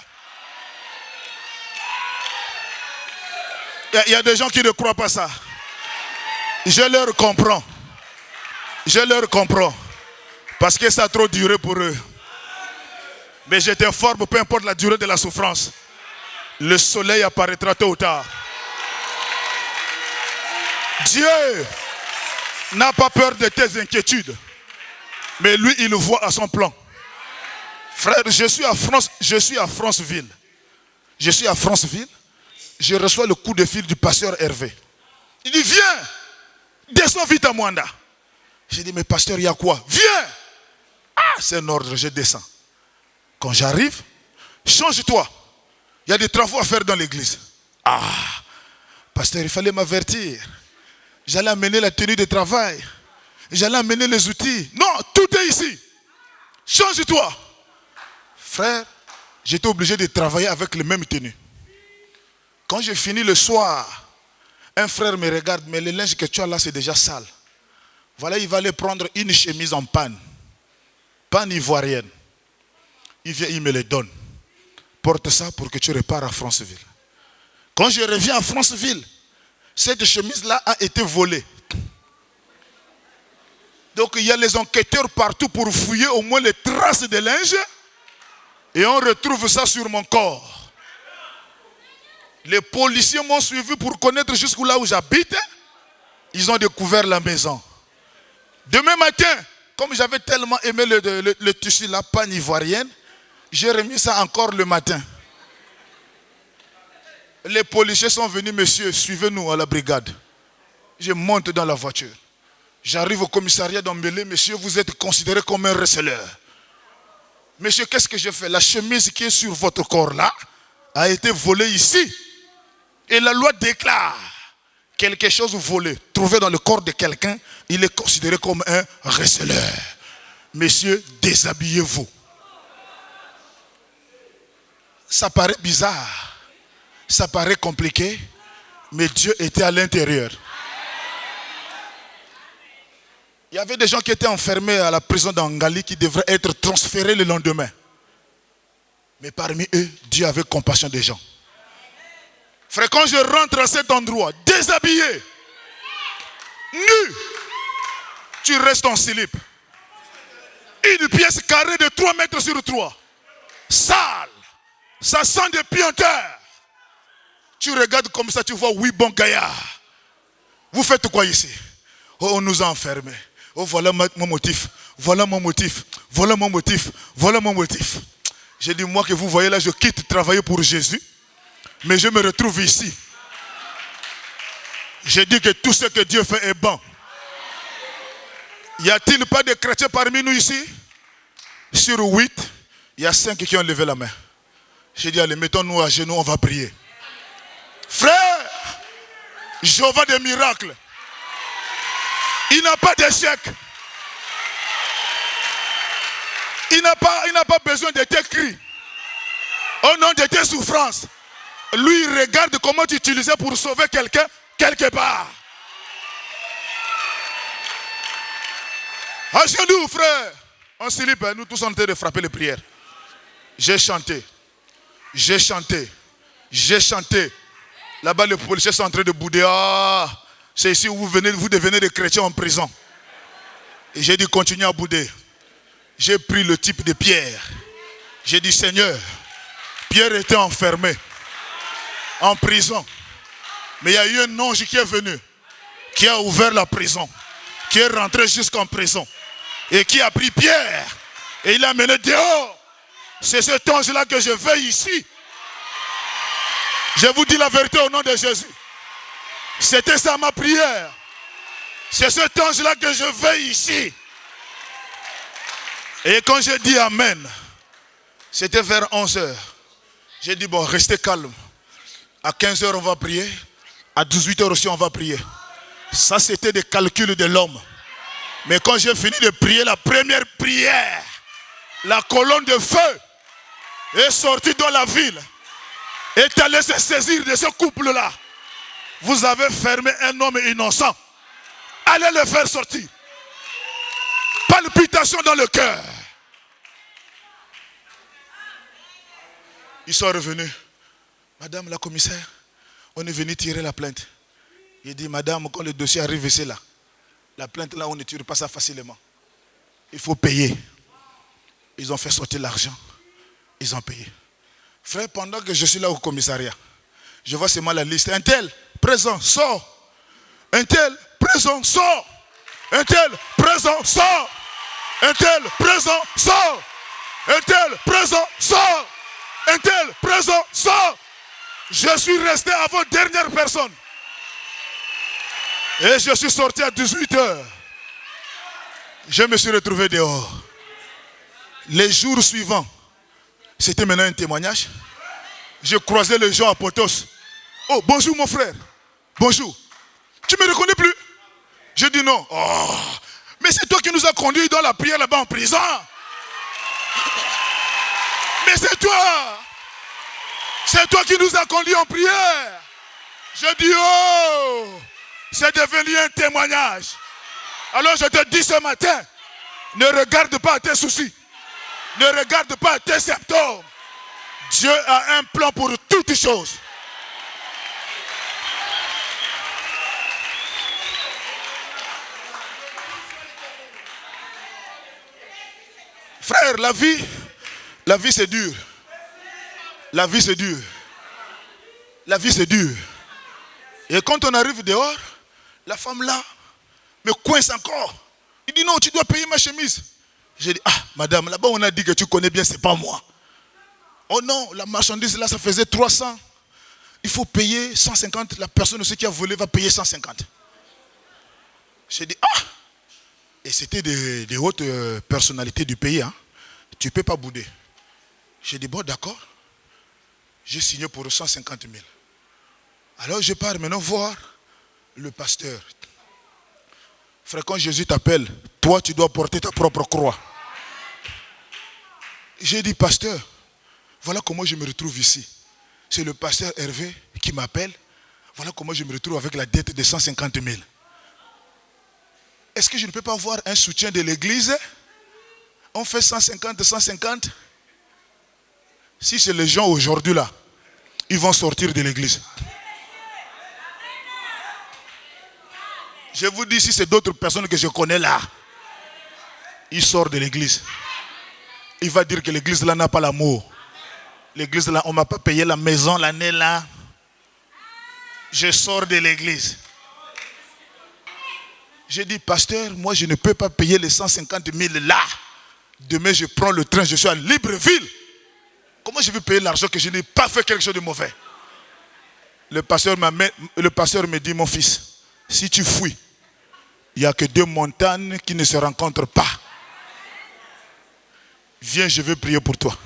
Il y a des gens qui ne croient pas ça. Je leur comprends. Je leur comprends. Parce que ça a trop duré pour eux. Mais je t'informe, peu importe la durée de la souffrance, le soleil apparaîtra tôt ou tard. Dieu n'a pas peur de tes inquiétudes. Mais lui, il voit à son plan. Frère, je suis à Franceville. Je suis à Franceville. Je reçois le coup de fil du pasteur Hervé. Il dit, viens, descends vite à Mwanda. J'ai dit, mais pasteur, il y a quoi? Viens. Ah, c'est un ordre, je descends. Quand j'arrive, change-toi. Il y a des travaux à faire dans l'église. Ah, pasteur, il fallait m'avertir. J'allais amener la tenue de travail. J'allais amener les outils. Non, tout est ici. Change-toi. Frère, j'étais obligé de travailler avec les mêmes tenues. Quand j'ai fini le soir, un frère me regarde, mais le linge que tu as là, c'est déjà sale. Voilà, il va aller prendre une chemise en panne ivoirienne. Il vient, il me les donne. Porte ça pour que tu repars à Franceville. Quand je reviens à Franceville, cette chemise-là a été volée. Donc il y a les enquêteurs partout pour fouiller au moins les traces de linge. Et on retrouve ça sur mon corps. Les policiers m'ont suivi pour connaître jusqu'où là où j'habite. Ils ont découvert la maison. Demain matin, comme j'avais tellement aimé le tissu, la panne ivoirienne, j'ai remis ça encore le matin. Les policiers sont venus, monsieur, suivez-nous à la brigade. Je monte dans la voiture. J'arrive au commissariat d'Ambélé, monsieur, vous êtes considéré comme un receleur. Monsieur, qu'est-ce que je fais? La chemise qui est sur votre corps là a été volée ici. Et la loi déclare quelque chose volé, trouvé dans le corps de quelqu'un, il est considéré comme un receleur. Messieurs, déshabillez-vous. Ça paraît bizarre, ça paraît compliqué, mais Dieu était à l'intérieur. Il y avait des gens qui étaient enfermés à la prison d'Angali qui devraient être transférés le lendemain. Mais parmi eux, Dieu avait compassion des gens. Frère, quand je rentre à cet endroit, déshabillé, nu, Tu restes en slip. Une pièce carrée de 3 mètres sur 3. Sale. Ça sent des puanteurs. Tu regardes comme ça, tu vois, oui, bon gaillard. Vous faites quoi ici? Oh, on nous a enfermés. Oh, voilà mon motif. Voilà mon motif. Voilà mon motif. Voilà mon motif. J'ai dit, moi que vous voyez là, je quitte travailler pour Jésus. Mais je me retrouve ici. J'ai dit que tout ce que Dieu fait est bon. Y a-t-il pas de chrétiens parmi nous ici? Sur 8, il y a 5 qui ont levé la main. J'ai dit, allez, mettons-nous à genoux, on va prier. Frère, Jéhovah des miracles, il n'a pas d'échec. Il n'a pas besoin de tes cris. Au nom de tes souffrances. Lui, il regarde comment tu utilisais pour sauver quelqu'un quelque part. À genoux, frère. On se lit, nous tous en train de frapper les prières. J'ai chanté. J'ai chanté. J'ai chanté. Là-bas, les policiers sont en train de bouder. Ah, c'est ici où vous devenez des chrétiens en prison. Et j'ai dit, continuez à bouder. J'ai pris le type de Pierre. J'ai dit, Seigneur, Pierre était enfermé, en prison. Mais il y a eu un ange qui est venu, qui a ouvert la prison, qui est rentré jusqu'en prison. Et qui a pris Pierre. Et il l'a mené dehors. C'est cet ange-là que je veux ici. Je vous dis la vérité au nom de Jésus. C'était ça ma prière. C'est cet ange-là que je veux ici. Et quand j'ai dit Amen, c'était vers 11h. J'ai dit, bon, restez calme. À 15h, on va prier. À 18h aussi, on va prier. Ça, c'était des calculs de l'homme. Mais quand j'ai fini de prier la première prière, la colonne de feu est sortie dans la ville. Est allée se saisir de ce couple-là. Vous avez fermé un homme innocent. Allez le faire sortir. Palpitation dans le cœur. Ils sont revenus. Madame la commissaire, on est venu tirer la plainte. Il dit, madame, quand le dossier arrive ici là, la plainte là, on ne tire pas ça facilement. Il faut payer. Ils ont fait sortir l'argent. Ils ont payé. Frère, pendant que je suis là au commissariat, je vois seulement la liste. Un tel, présent, sort. Un tel, présent, sort. Un tel, présent, sort. Un tel, présent, sort. Un tel, présent, sort. Un tel, présent, sort. Je suis resté à votre dernière personne. Et je suis sorti à 18h. Je me suis retrouvé dehors. Les jours suivants, c'était maintenant un témoignage. Je croisais les gens à Potos. Oh, bonjour mon frère. Bonjour. Tu ne me reconnais plus? Je dis non. Oh, mais c'est toi qui nous as conduits dans la prière là-bas en prison. Mais c'est toi. C'est toi qui nous as conduits en prière. Je dis oh, c'est devenu un témoignage. Alors je te dis ce matin, ne regarde pas à tes soucis. Ne regarde pas à tes symptômes. Dieu a un plan pour toutes choses. Frère, la vie c'est dur. La vie c'est dur. La vie c'est dur. Et quand on arrive dehors, la femme là me coince encore. Il dit non, tu dois payer ma chemise. J'ai dit, ah madame, là-bas on a dit que tu connais bien, c'est pas moi. Oh non, la marchandise là ça faisait 300. Il faut payer 150. La personne aussi qui a volé va payer 150. J'ai dit, ah. Et c'était des hautes personnalités du pays. Hein. Tu ne peux pas bouder. J'ai dit, bon d'accord. J'ai signé pour 150 000. Alors je pars maintenant voir le pasteur. Frère, quand Jésus t'appelle, toi tu dois porter ta propre croix. J'ai dit, pasteur, voilà comment je me retrouve ici. C'est le pasteur Hervé qui m'appelle. Voilà comment je me retrouve avec la dette de 150 000. Est-ce que je ne peux pas avoir un soutien de l'église? On fait 150, 150. Si c'est les gens aujourd'hui là, ils vont sortir de l'église. Je vous dis, si c'est d'autres personnes que je connais là, il sort de l'église. Il va dire que l'église là n'a pas l'amour. L'église là, on ne m'a pas payé la maison l'année là. Je sors de l'église. J'ai dit, pasteur, moi je ne peux pas payer les 150 000 là. Demain je prends le train, je suis à Libreville. Comment je vais payer l'argent que je n'ai pas fait quelque chose de mauvais? Le pasteur me dit, mon fils, si tu fuis, il n'y a que 2 montagnes qui ne se rencontrent pas. Viens, je vais prier pour toi.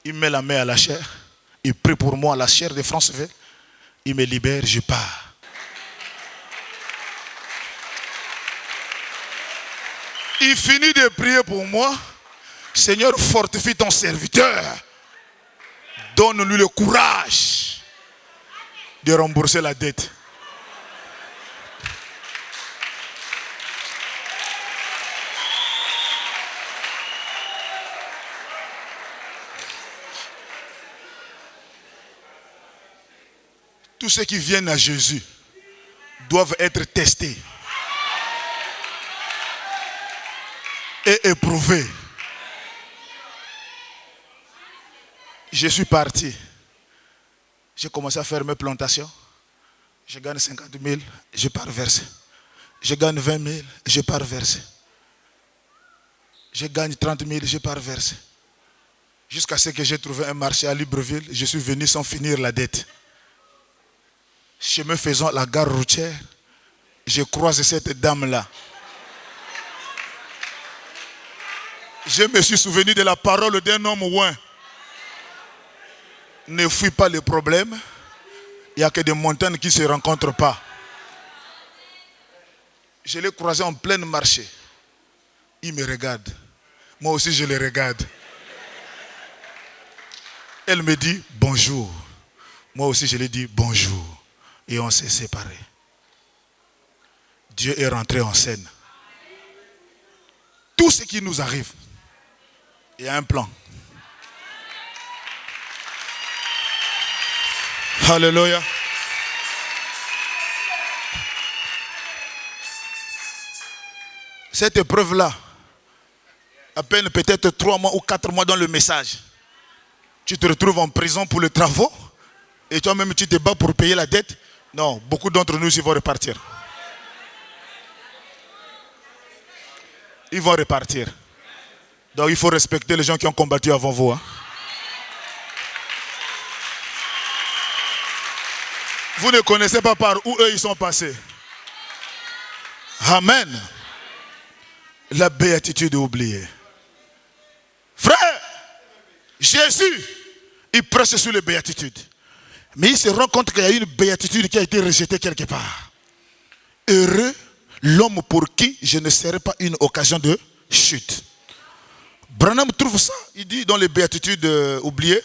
Il met la main à la chair. Il prie pour moi à la chair de Franceville. Il me libère, je pars. Il finit de prier pour moi. Seigneur, fortifie ton serviteur. Donne-lui le courage de rembourser la dette. Tous ceux qui viennent à Jésus doivent être testés et éprouvés. Je suis parti. J'ai commencé à faire mes plantations. Je gagne 50 000, je pars verser. Je gagne 20 000, je pars verser. Je gagne 30 000, je pars verser. Jusqu'à ce que j'ai trouvé un marché à Libreville, je suis venu sans finir la dette. Chemin faisant la gare routière, je croise cette dame-là. Je me suis souvenu de la parole d'un homme ouin. Ne fuis pas les problèmes. Il n'y a que des montagnes qui ne se rencontrent pas. Je l'ai croisé en plein marché. Il me regarde. Moi aussi je le regarde. Elle me dit bonjour. Moi aussi je lui dis bonjour. Et on s'est séparés. Dieu est rentré en scène. Tout ce qui nous arrive, il y a un plan. Alléluia. Cette épreuve-là, à peine peut-être 3 mois ou 4 mois dans le message, tu te retrouves en prison pour les travaux et toi-même tu te bats pour payer la dette. Non, beaucoup d'entre nous, ils vont repartir. Ils vont repartir. Donc il faut respecter les gens qui ont combattu avant vous. Hein. Vous ne connaissez pas par où eux ils sont passés. Amen. La béatitude est oubliée. Frère, Jésus, il prêche sur les béatitudes. Mais il se rend compte qu'il y a une béatitude qui a été rejetée quelque part. Heureux l'homme pour qui je ne serai pas une occasion de chute. Branham trouve ça, il dit dans les béatitudes oubliées,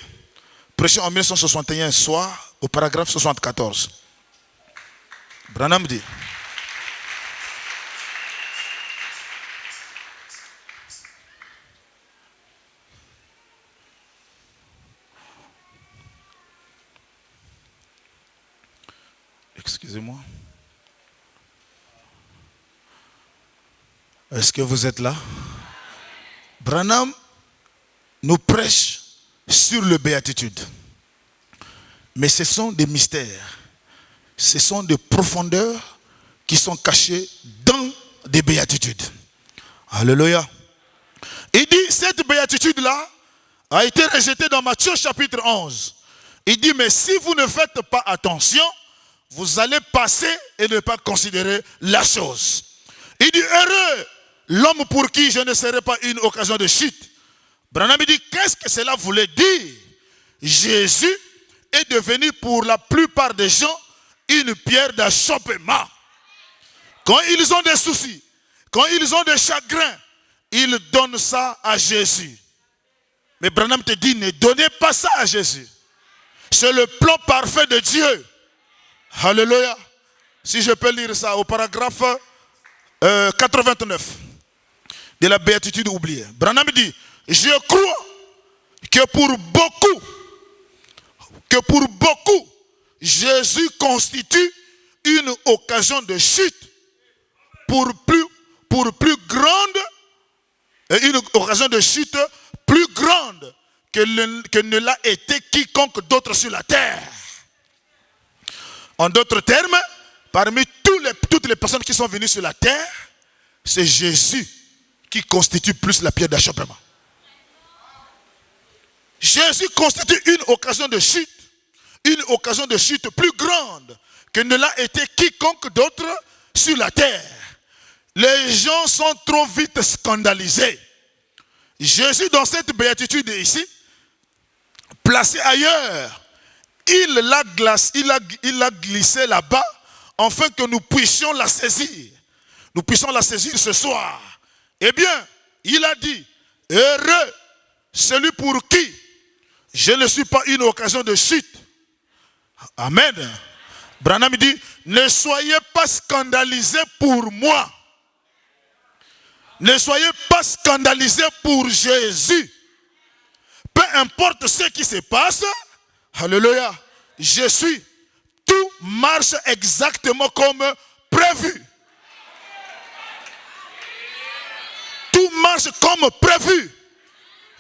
prêché en 1961 soir, au paragraphe 74. Branham dit, excusez-moi. Est-ce que vous êtes là? Branham nous prêche sur le béatitude. Mais ce sont des mystères. Ce sont des profondeurs qui sont cachées dans des béatitudes. Alléluia. Il dit, cette béatitude-là a été rejetée dans Matthieu chapitre 11. Il dit, mais si vous ne faites pas attention, vous allez passer et ne pas considérer la chose. Il dit, heureux l'homme pour qui je ne serai pas une occasion de chute. Branham dit, qu'est-ce que cela voulait dire? Jésus est devenu pour la plupart des gens une pierre d'achoppement. Quand ils ont des soucis, quand ils ont des chagrins, ils donnent ça à Jésus. Mais Branham te dit, ne donnez pas ça à Jésus. C'est le plan parfait de Dieu. Alléluia. Si je peux lire ça au paragraphe 89 de la béatitude oubliée. Branham dit, je crois que pour beaucoup, Jésus constitue une occasion de chute pour plus grande, une occasion de chute plus grande que ne l'a été quiconque d'autre sur la terre. En d'autres termes, parmi toutes les personnes qui sont venues sur la terre, c'est Jésus qui constitue plus la pierre d'achoppement. Jésus constitue une occasion de chute plus grande que ne l'a été quiconque d'autre sur la terre. Les gens sont trop vite scandalisés. Jésus, dans cette béatitude ici, placé ailleurs, il l'a glissé là-bas, afin que nous puissions la saisir. Nous puissions la saisir ce soir. Eh bien, il a dit, heureux celui pour qui je ne suis pas une occasion de chute. Amen. Branham dit, ne soyez pas scandalisés pour moi. Ne soyez pas scandalisés pour Jésus. Peu importe ce qui se passe, alléluia, tout marche exactement comme prévu. Tout marche comme prévu.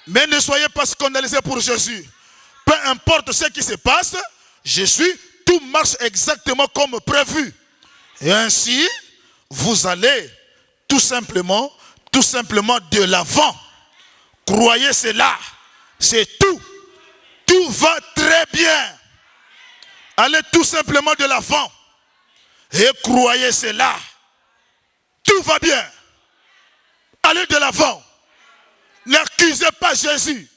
Mais ne soyez pas scandalisés pour Jésus. Peu importe ce qui se passe, tout marche exactement comme prévu. Et ainsi, vous allez tout simplement de l'avant. Croyez cela. C'est tout. Tout va très bien. Allez tout simplement de l'avant. Et croyez cela. Tout va bien. Allez de l'avant. N'accusez pas Jésus.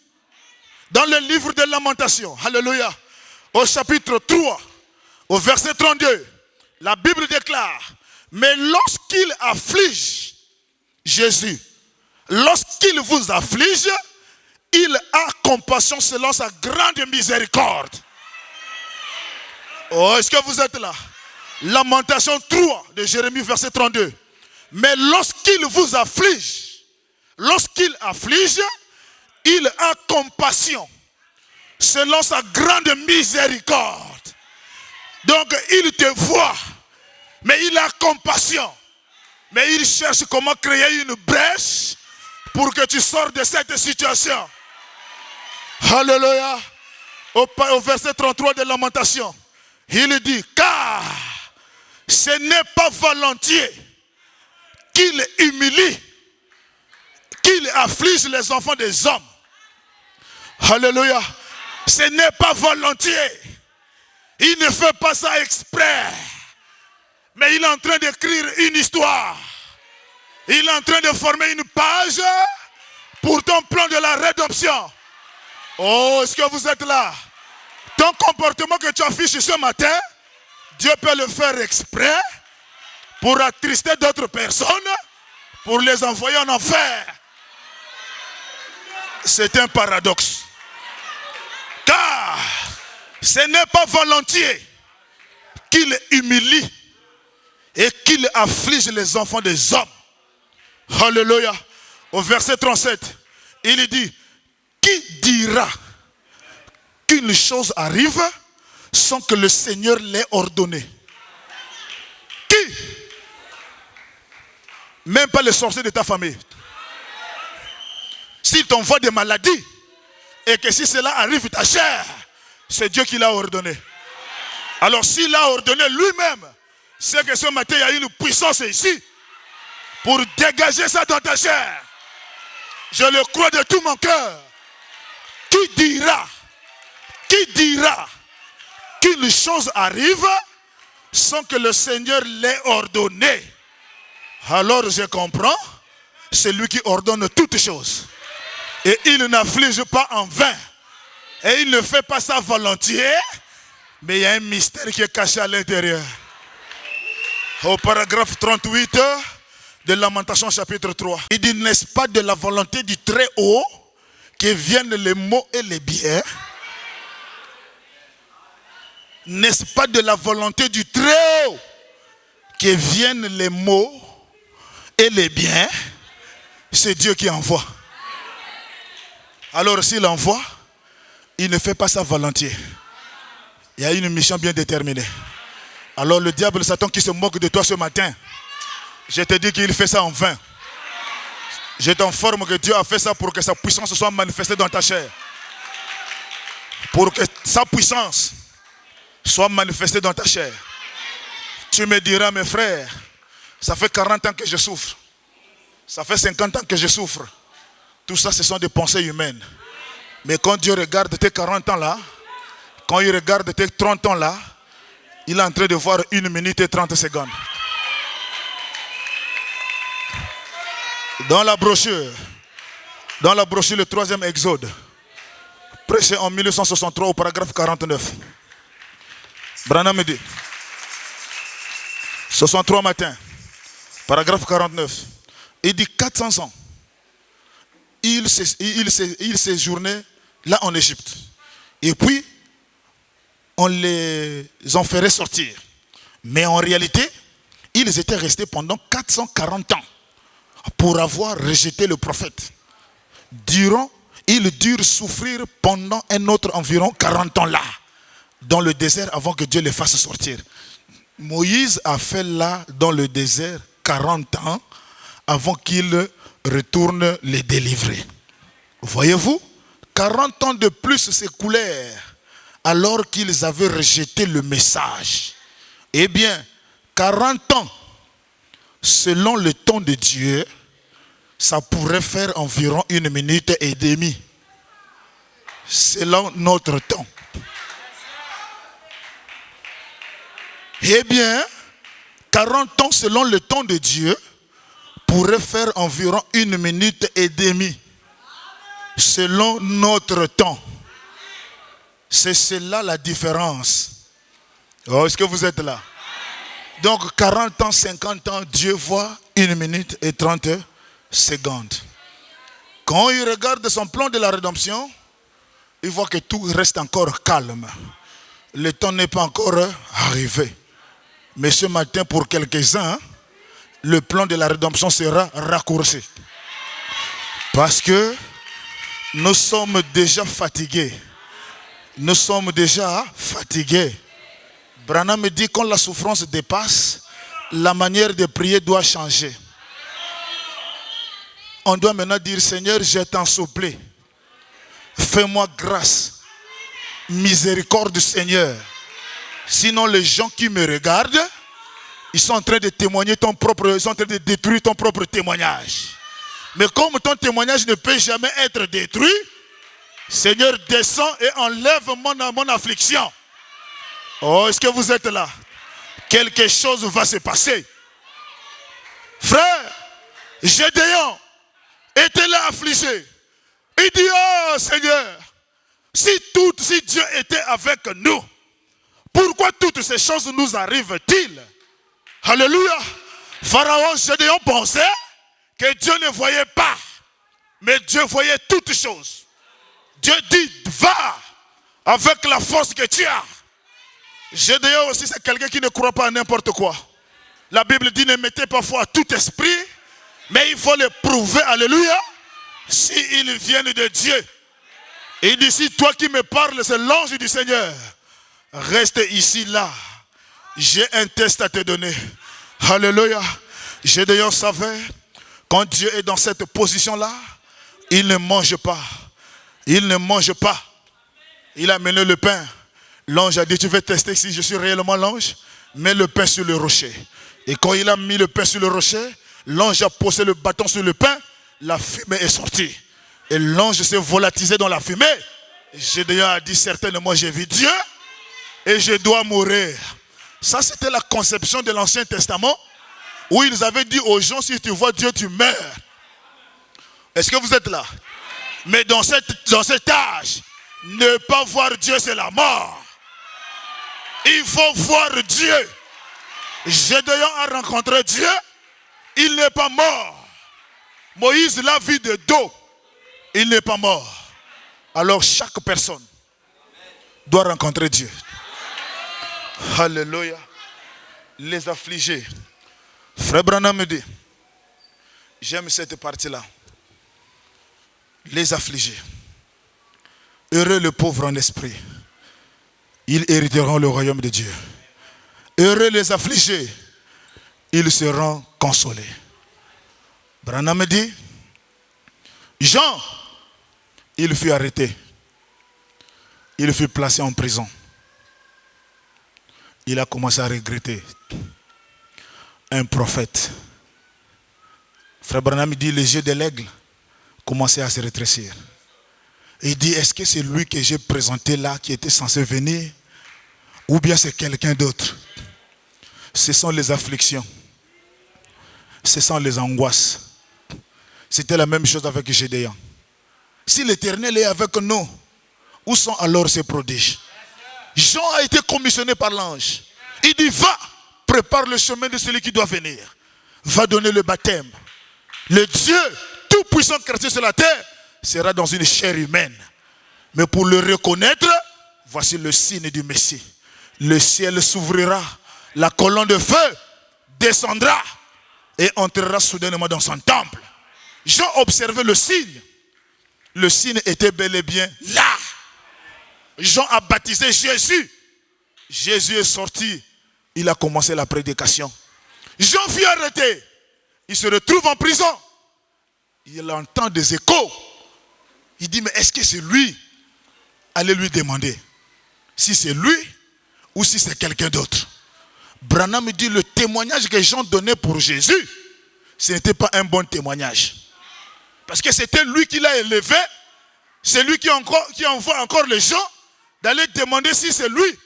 Dans le livre de Lamentations, alléluia, au chapitre 3, au verset 32, la Bible déclare, mais lorsqu'il afflige Jésus, lorsqu'il vous afflige, il a compassion selon sa grande miséricorde. Oh, est-ce que vous êtes là? Lamentation 3 de Jérémie, verset 32. Mais lorsqu'il vous afflige, il a compassion selon sa grande miséricorde. Donc il te voit, mais il a compassion. Mais il cherche comment créer une brèche pour que tu sors de cette situation. Alléluia. Au verset 33 de Lamentation, il dit, car ce n'est pas volontiers qu'il humilie, qu'il afflige les enfants des hommes. Alléluia. Ce n'est pas volontiers. Il ne fait pas ça exprès. Mais il est en train d'écrire une histoire. Il est en train de former une page pour ton plan de la rédemption. Oh, est-ce que vous êtes là? Ton comportement que tu affiches ce matin, Dieu peut le faire exprès pour attrister d'autres personnes, pour les envoyer en enfer. C'est un paradoxe. Car ce n'est pas volontiers qu'il humilie et qu'il afflige les enfants des hommes. Alléluia. Au verset 37, il dit, qui dira qu'une chose arrive sans que le Seigneur l'ait ordonné? Qui? Même pas les sorciers de ta famille. S'il t'envoie des maladies et que si cela arrive ta chair, c'est Dieu qui l'a ordonné. Alors s'il l'a ordonné lui-même, c'est que ce matin il y a une puissance ici pour dégager ça dans ta chair. Je le crois de tout mon cœur. Qui dira qu'une chose arrive sans que le Seigneur l'ait ordonné? Alors je comprends, c'est lui qui ordonne toutes choses. Et il n'afflige pas en vain. Et il ne fait pas ça volontiers. Mais il y a un mystère qui est caché à l'intérieur. Au paragraphe 38 de Lamentation chapitre 3. Il dit, n'est-ce pas de la volonté du Très-Haut que viennent les maux et les biens? N'est-ce pas de la volonté du Très-Haut que viennent les maux et les biens? C'est Dieu qui envoie. Alors s'il envoie, il ne fait pas ça volontiers. Il y a une mission bien déterminée. Alors le diable Satan qui se moque de toi ce matin, je te dis qu'il fait ça en vain. Je t'informe que Dieu a fait ça pour que sa puissance soit manifestée dans ta chair. Pour que sa puissance soit manifestée dans ta chair. Tu me diras, mes frères, ça fait 40 ans que je souffre. Ça fait 50 ans que je souffre. Tout ça, ce sont des pensées humaines. Mais quand Dieu regarde tes 40 ans là, quand il regarde tes 30 ans là, il est en train de voir 1 minute et 30 secondes. Dans la brochure, le 3e Exode, prêché en 1963 au paragraphe 49. Branham me dit, 63 matin, paragraphe 49, il dit 400 ans, il séjournait là en Égypte. Et puis, on les en ferait sortir. Mais en réalité, ils étaient restés pendant 440 ans pour avoir rejeté le prophète. Ils durent souffrir pendant un autre environ 40 ans là, dans le désert avant que Dieu les fasse sortir. Moïse a fait là, dans le désert, 40 ans avant qu'il retourne les délivrer. Voyez-vous, 40 ans de plus s'écoulèrent alors qu'ils avaient rejeté le message. Eh bien, 40 ans, selon le temps de Dieu, ça pourrait faire environ 1 minute et demie. Selon notre temps. Eh bien, 40 ans selon le temps de Dieu pourrait faire environ 1 minute et demie. Selon notre temps. C'est cela la différence. Oh, est-ce que vous êtes là? Donc 40 ans, 50 ans, Dieu voit 1 minute et 30 secondes. Quand il regarde son plan de la rédemption, il voit que tout reste encore calme. Le temps n'est pas encore arrivé. Mais ce matin, pour quelques-uns, le plan de la rédemption sera raccourci. Parce que nous sommes déjà fatigués. Nous sommes déjà fatigués. Branham me dit, quand la souffrance dépasse, la manière de prier doit changer. On doit maintenant dire, Seigneur, je t'en supplie. Fais-moi grâce. Miséricorde, Seigneur. Sinon, les gens qui me regardent, ils sont en train de témoigner ils sont en train de détruire ton propre témoignage. Mais comme ton témoignage ne peut jamais être détruit, Seigneur, descends et enlève mon affliction. Oh, est-ce que vous êtes là? Quelque chose va se passer. Frère, Gédéon était là affligé. Il dit, oh Seigneur, si Dieu était avec nous, pourquoi toutes ces choses nous arrivent-ils? Alléluia. Pharaon, Gédéon pensait que Dieu ne voyait pas. Mais Dieu voyait toutes choses. Dieu dit, va avec la force que tu as. Gédéon aussi, c'est quelqu'un qui ne croit pas à n'importe quoi. La Bible dit, ne mettez pas foi à tout esprit, mais il faut le prouver, alléluia, s'ils viennent de Dieu. Et il dit, si toi qui me parles, c'est l'ange du Seigneur, reste ici, là. J'ai un test à te donner. Alléluia. Gédéon savait, quand Dieu est dans cette position-là, il ne mange pas. Il ne mange pas. Il a mené le pain. L'ange a dit, tu veux tester si je suis réellement l'ange? Mets le pain sur le rocher. Et quand il a mis le pain sur le rocher, l'ange a posé le bâton sur le pain, la fumée est sortie. Et l'ange s'est volatilisé dans la fumée. Gédéon a dit, certainement j'ai vu Dieu et je dois mourir. Ça, c'était la conception de l'Ancien Testament, où ils avaient dit aux gens, si tu vois Dieu, tu meurs. Est-ce que vous êtes là? Mais dans cet âge, ne pas voir Dieu, c'est la mort. Il faut voir Dieu. Gédéon a rencontré Dieu, il n'est pas mort. Moïse l'a vu de dos, il n'est pas mort. Alors chaque personne doit rencontrer Dieu. Alléluia. Les affligés. Frère Branham me dit, j'aime cette partie-là. Les affligés. Heureux le pauvre en esprit. Ils hériteront le royaume de Dieu. Heureux les affligés, ils seront consolés. Branham dit, Jean, il fut arrêté. Il fut placé en prison. Il a commencé à regretter. Un prophète. Frère Branham dit, les yeux de l'aigle commençaient à se rétrécir. Il dit, est-ce que c'est lui que j'ai présenté là, qui était censé venir, ou bien c'est quelqu'un d'autre? Ce sont les afflictions. Ce sont les angoisses. C'était la même chose avec Gédéon. Si l'Éternel est avec nous, où sont alors ses prodiges? Jean a été commissionné par l'ange. Il dit, va, prépare le chemin de celui qui doit venir. Va donner le baptême. Le Dieu tout-puissant chrétien sur la terre sera dans une chair humaine. Mais pour le reconnaître, voici le signe du Messie. Le ciel s'ouvrira, la colonne de feu descendra et entrera soudainement dans son temple. Jean observait le signe. Le signe était bel et bien là. Jean a baptisé Jésus. Jésus est sorti. Il a commencé la prédication. Jean fut arrêté. Il se retrouve en prison. Il entend des échos. Il dit, mais est-ce que c'est lui? Allez lui demander si c'est lui ou si c'est quelqu'un d'autre. Branham dit, le témoignage que Jean donnait pour Jésus, ce n'était pas un bon témoignage. Parce que c'était lui qui l'a élevé. C'est lui qui envoie encore les gens d'aller demander si c'est lui.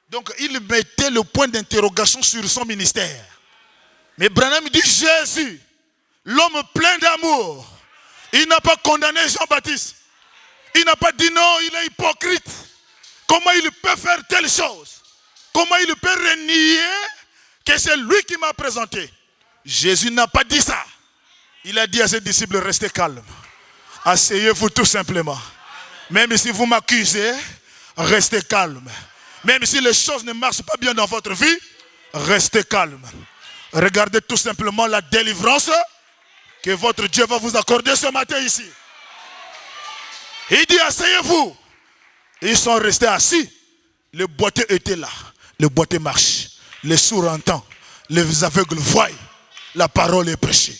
Donc il mettait le point d'interrogation sur son ministère. Mais Branham dit, Jésus, l'homme plein d'amour, il n'a pas condamné Jean-Baptiste. Il n'a pas dit non, il est hypocrite. Comment il peut faire telle chose? Comment il peut renier que c'est lui qui m'a présenté? Jésus n'a pas dit ça. Il a dit à ses disciples, restez calmes. Asseyez-vous tout simplement. Même si vous m'accusez, restez calme. Même si les choses ne marchent pas bien dans votre vie, restez calme. Regardez tout simplement la délivrance que votre Dieu va vous accorder ce matin ici. Il dit, asseyez-vous. Ils sont restés assis. Le boiteux était là. Le boiteux marche. Les sourds entendent. Les aveugles voient. La parole est prêchée.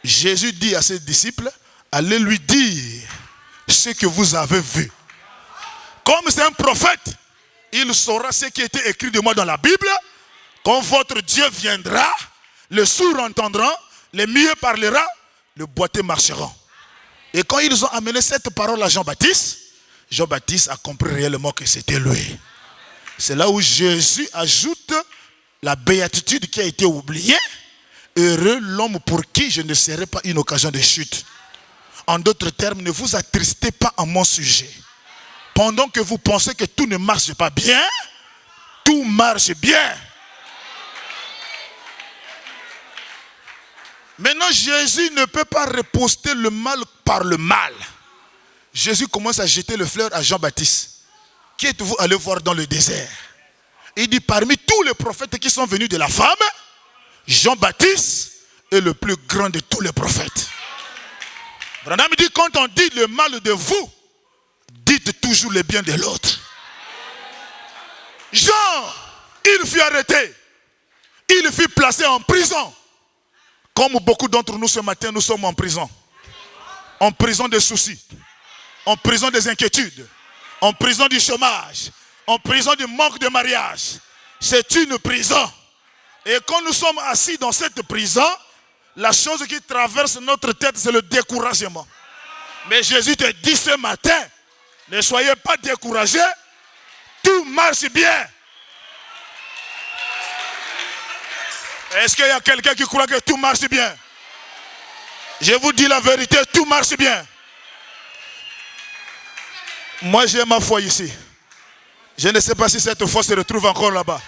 Jésus dit à ses disciples, allez lui dire ce que vous avez vu. Comme c'est un prophète, il saura ce qui était écrit de moi dans la Bible. Quand votre Dieu viendra, les sourds entendront, les muets parleront, les boiteux marcheront. Et quand ils ont amené cette parole à Jean-Baptiste, Jean-Baptiste a compris réellement que c'était lui. C'est là où Jésus ajoute la béatitude qui a été oubliée. Heureux l'homme pour qui je ne serai pas une occasion de chute. En d'autres termes, ne vous attristez pas à mon sujet. Pendant que vous pensez que tout ne marche pas bien, tout marche bien. Maintenant, Jésus ne peut pas riposter le mal par le mal. Jésus commence à jeter le fleur à Jean-Baptiste. Qui êtes-vous allé voir dans le désert? Il dit, parmi tous les prophètes qui sont venus de la femme, Jean-Baptiste est le plus grand de tous les prophètes. Branham dit, quand on dit le mal de vous, dites toujours le bien de l'autre. Jean, il fut arrêté. Il fut placé en prison. Comme beaucoup d'entre nous ce matin, nous sommes en prison. En prison des soucis. En prison des inquiétudes. En prison du chômage. En prison du manque de mariage. C'est une prison. Et quand nous sommes assis dans cette prison, la chose qui traverse notre tête, c'est le découragement. Mais Jésus te dit ce matin, ne soyez pas découragés, tout marche bien. Est-ce qu'il y a quelqu'un qui croit que tout marche bien? Je vous dis la vérité, tout marche bien. Moi j'ai ma foi ici. Je ne sais pas si cette foi se retrouve encore là-bas.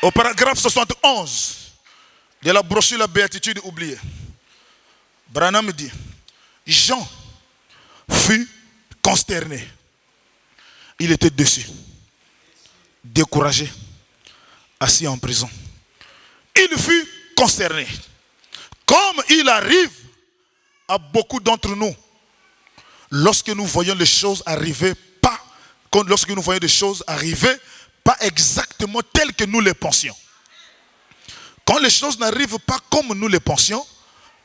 Au paragraphe 71 de la brochure La Béatitude oubliée, Branham dit, Jean fut consterné. Il était déçu, découragé, assis en prison. Il fut consterné. Comme il arrive à beaucoup d'entre nous, lorsque nous voyons les choses arriver, lorsque nous voyons des choses arriver pas exactement telles que nous les pensions. Quand les choses n'arrivent pas comme nous les pensions,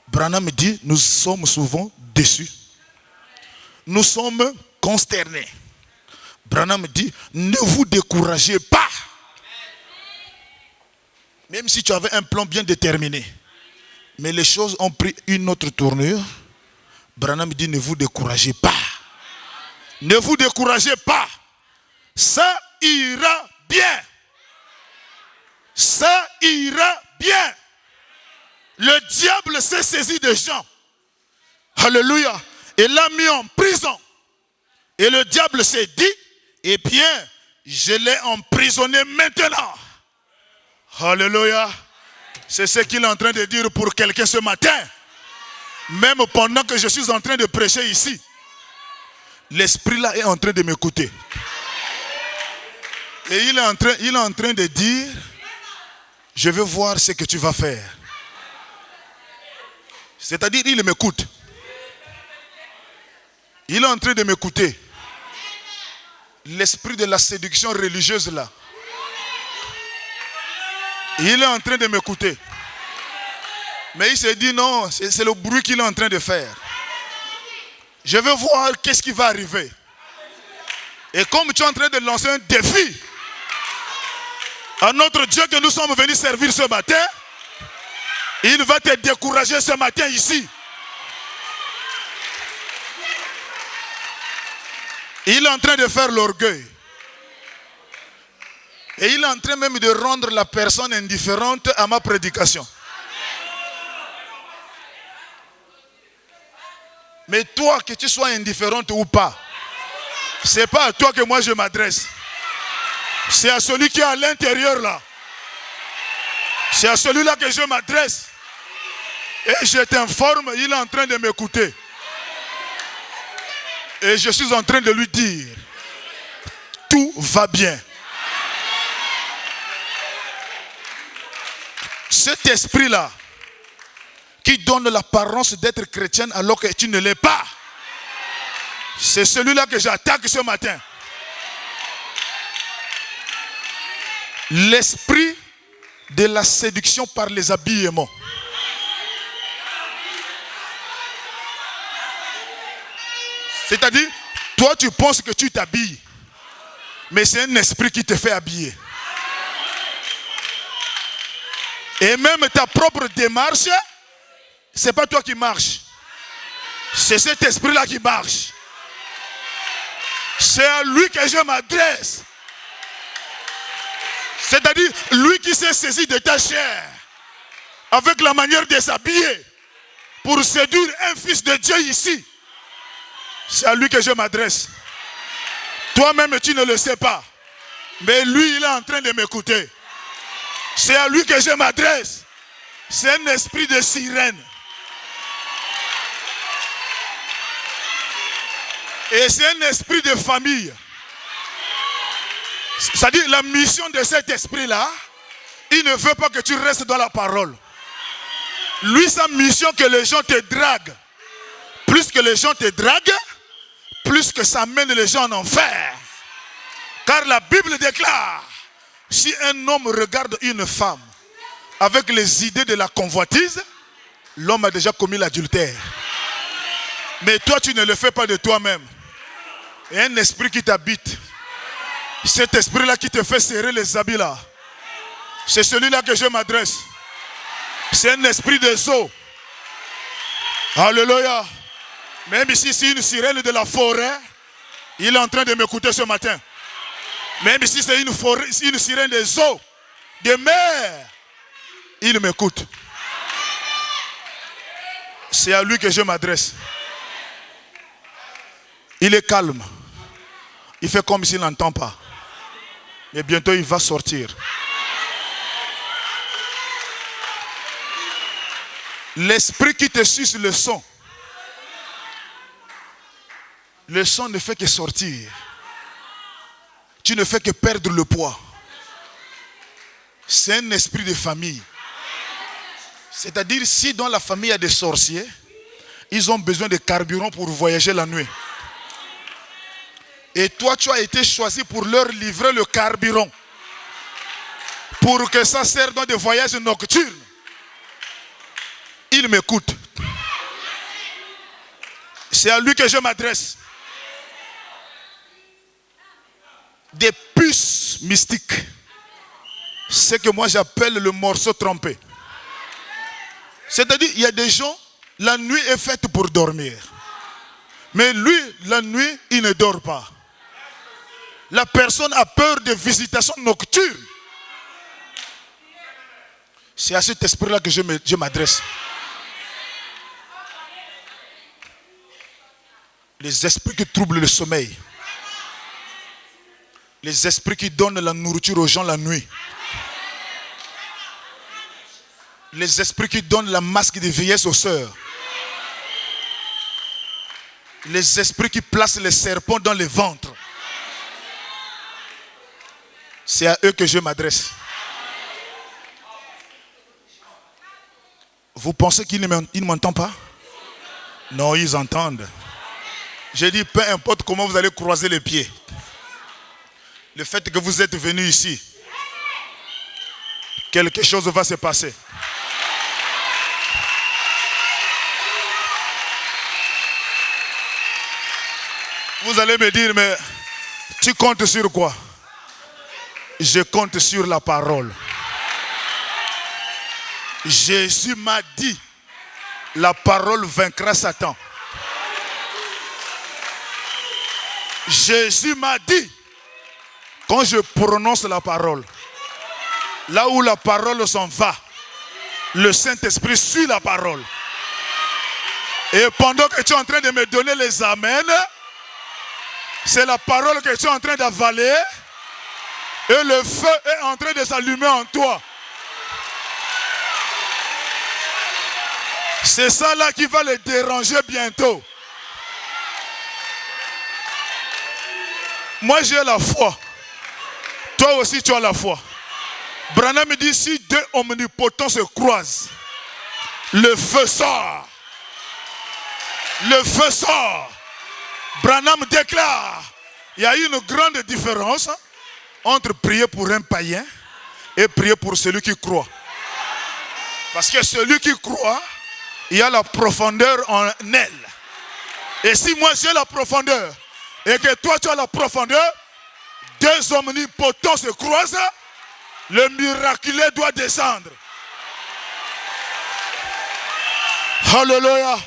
Branham dit, nous sommes souvent déçus. Nous sommes consternés. Branham dit, ne vous découragez pas. Même si tu avais un plan bien déterminé, mais les choses ont pris une autre tournure, Branham dit, ne vous découragez pas. Ne vous découragez pas. Ça ira bien. Ça ira bien. Le diable s'est saisi des gens. Alléluia. Et l'a mis en prison. Et le diable s'est dit, eh bien, je l'ai emprisonné maintenant. Alléluia. C'est ce qu'il est en train de dire pour quelqu'un ce matin. Même pendant que je suis en train de prêcher ici, l'esprit là est en train de m'écouter. Et il est en train de dire, je veux voir ce que tu vas faire. C'est-à-dire, il m'écoute. Il est en train de m'écouter. L'esprit de la séduction religieuse là. Il est en train de m'écouter. Mais il s'est dit non, c'est le bruit qu'il est en train de faire. Je veux voir qu'est-ce qui va arriver. Et comme tu es en train de lancer un défi à notre Dieu que nous sommes venus servir ce matin, il va te décourager ce matin ici. Il est en train de faire l'orgueil. Et il est en train même de rendre la personne indifférente à ma prédication. Mais toi, que tu sois indifférente ou pas, c'est pas à toi que moi je m'adresse. C'est à celui qui est à l'intérieur là. C'est à celui-là que je m'adresse. Et je t'informe, il est en train de m'écouter. Et je suis en train de lui dire, tout va bien. Cet esprit-là, qui donne l'apparence d'être chrétienne alors que tu ne l'es pas, c'est celui-là que j'attaque ce matin. L'esprit de la séduction par les habillements. C'est-à-dire, toi tu penses que tu t'habilles, mais c'est un esprit qui te fait habiller. Et même ta propre démarche, c'est pas toi qui marches. C'est cet esprit-là qui marche. C'est à lui que je m'adresse. C'est-à-dire, lui qui s'est saisi de ta chair, avec la manière de s'habiller, pour séduire un fils de Dieu ici. C'est à lui que je m'adresse. Toi-même, tu ne le sais pas. Mais lui, il est en train de m'écouter. C'est à lui que je m'adresse. C'est un esprit de sirène. Et c'est un esprit de famille. C'est-à-dire, la mission de cet esprit-là, il ne veut pas que tu restes dans la parole. Lui, sa mission, que les gens te draguent. Plus que les gens te draguent, plus que ça mène les gens en enfer. Car la Bible déclare, si un homme regarde une femme avec les idées de la convoitise, l'homme a déjà commis l'adultère. Mais toi, tu ne le fais pas de toi-même. Il y a un esprit qui t'habite. Cet esprit-là qui te fait serrer les habits là. C'est celui-là que je m'adresse. C'est un esprit des eaux. Alléluia. Même ici, c'est une sirène de la forêt. Il est en train de m'écouter ce matin. Même si c'est une sirène des eaux, des mers, il m'écoute. C'est à lui que je m'adresse. Il est calme. Il fait comme s'il n'entend pas. Mais bientôt il va sortir. L'esprit qui te suce le sang. Le sang ne fait que sortir. Tu ne fais que perdre le poids. C'est un esprit de famille. C'est-à-dire, si dans la famille il y a des sorciers, ils ont besoin de carburant pour voyager la nuit. Et toi, tu as été choisi pour leur livrer le carburant. pour que ça serve dans des voyages nocturnes. Il m'écoute. C'est à lui que je m'adresse. Des puces mystiques. Ce que moi j'appelle le morceau trompé. C'est-à-dire, il y a des gens, la nuit est faite pour dormir. Mais lui, la nuit, il ne dort pas. La personne a peur des visitations nocturnes. C'est à cet esprit-là que je m'adresse. Les esprits qui troublent le sommeil. Les esprits qui donnent la nourriture aux gens la nuit. Les esprits qui donnent la masque de vieillesse aux sœurs. Les esprits qui placent les serpents dans les ventres. C'est à eux que je m'adresse. Vous pensez qu'ils ne m'entendent pas? Non, ils entendent. J'ai dit, peu importe comment vous allez croiser les pieds. Le fait que vous êtes venu ici, quelque chose va se passer. Vous allez me dire, mais tu comptes sur quoi? Je compte sur la parole. Jésus m'a dit, la parole vaincra Satan. Jésus m'a dit, quand je prononce la parole, là où la parole s'en va, le Saint-Esprit suit la parole. Et pendant que tu es en train de me donner les amens, c'est la parole que tu es en train d'avaler et le feu est en train de s'allumer en toi. C'est ça là qui va les déranger bientôt. Moi j'ai la foi. Toi aussi tu as la foi. Branham me dit, si deux omnipotents se croisent, le feu sort. Le feu sort. Branham déclare, il y a une grande différence entre prier pour un païen et prier pour celui qui croit. Parce que celui qui croit, il y a la profondeur en elle. Et si moi j'ai la profondeur et que toi tu as la profondeur, deux omnipotents se croisent, le miraculé doit descendre. Alléluia.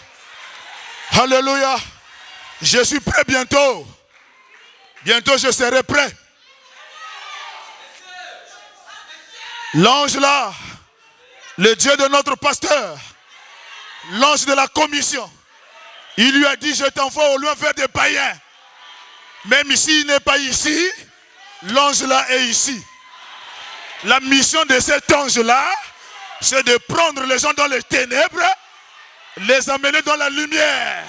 Alléluia. Je suis prêt bientôt. Bientôt je serai prêt. L'ange là, le Dieu de notre pasteur, l'ange de la commission, il lui a dit, je t'envoie au loin vers des païens. Même s'il n'est pas ici, l'ange là est ici. La mission de cet ange là, c'est de prendre les gens dans les ténèbres, les amener dans la lumière.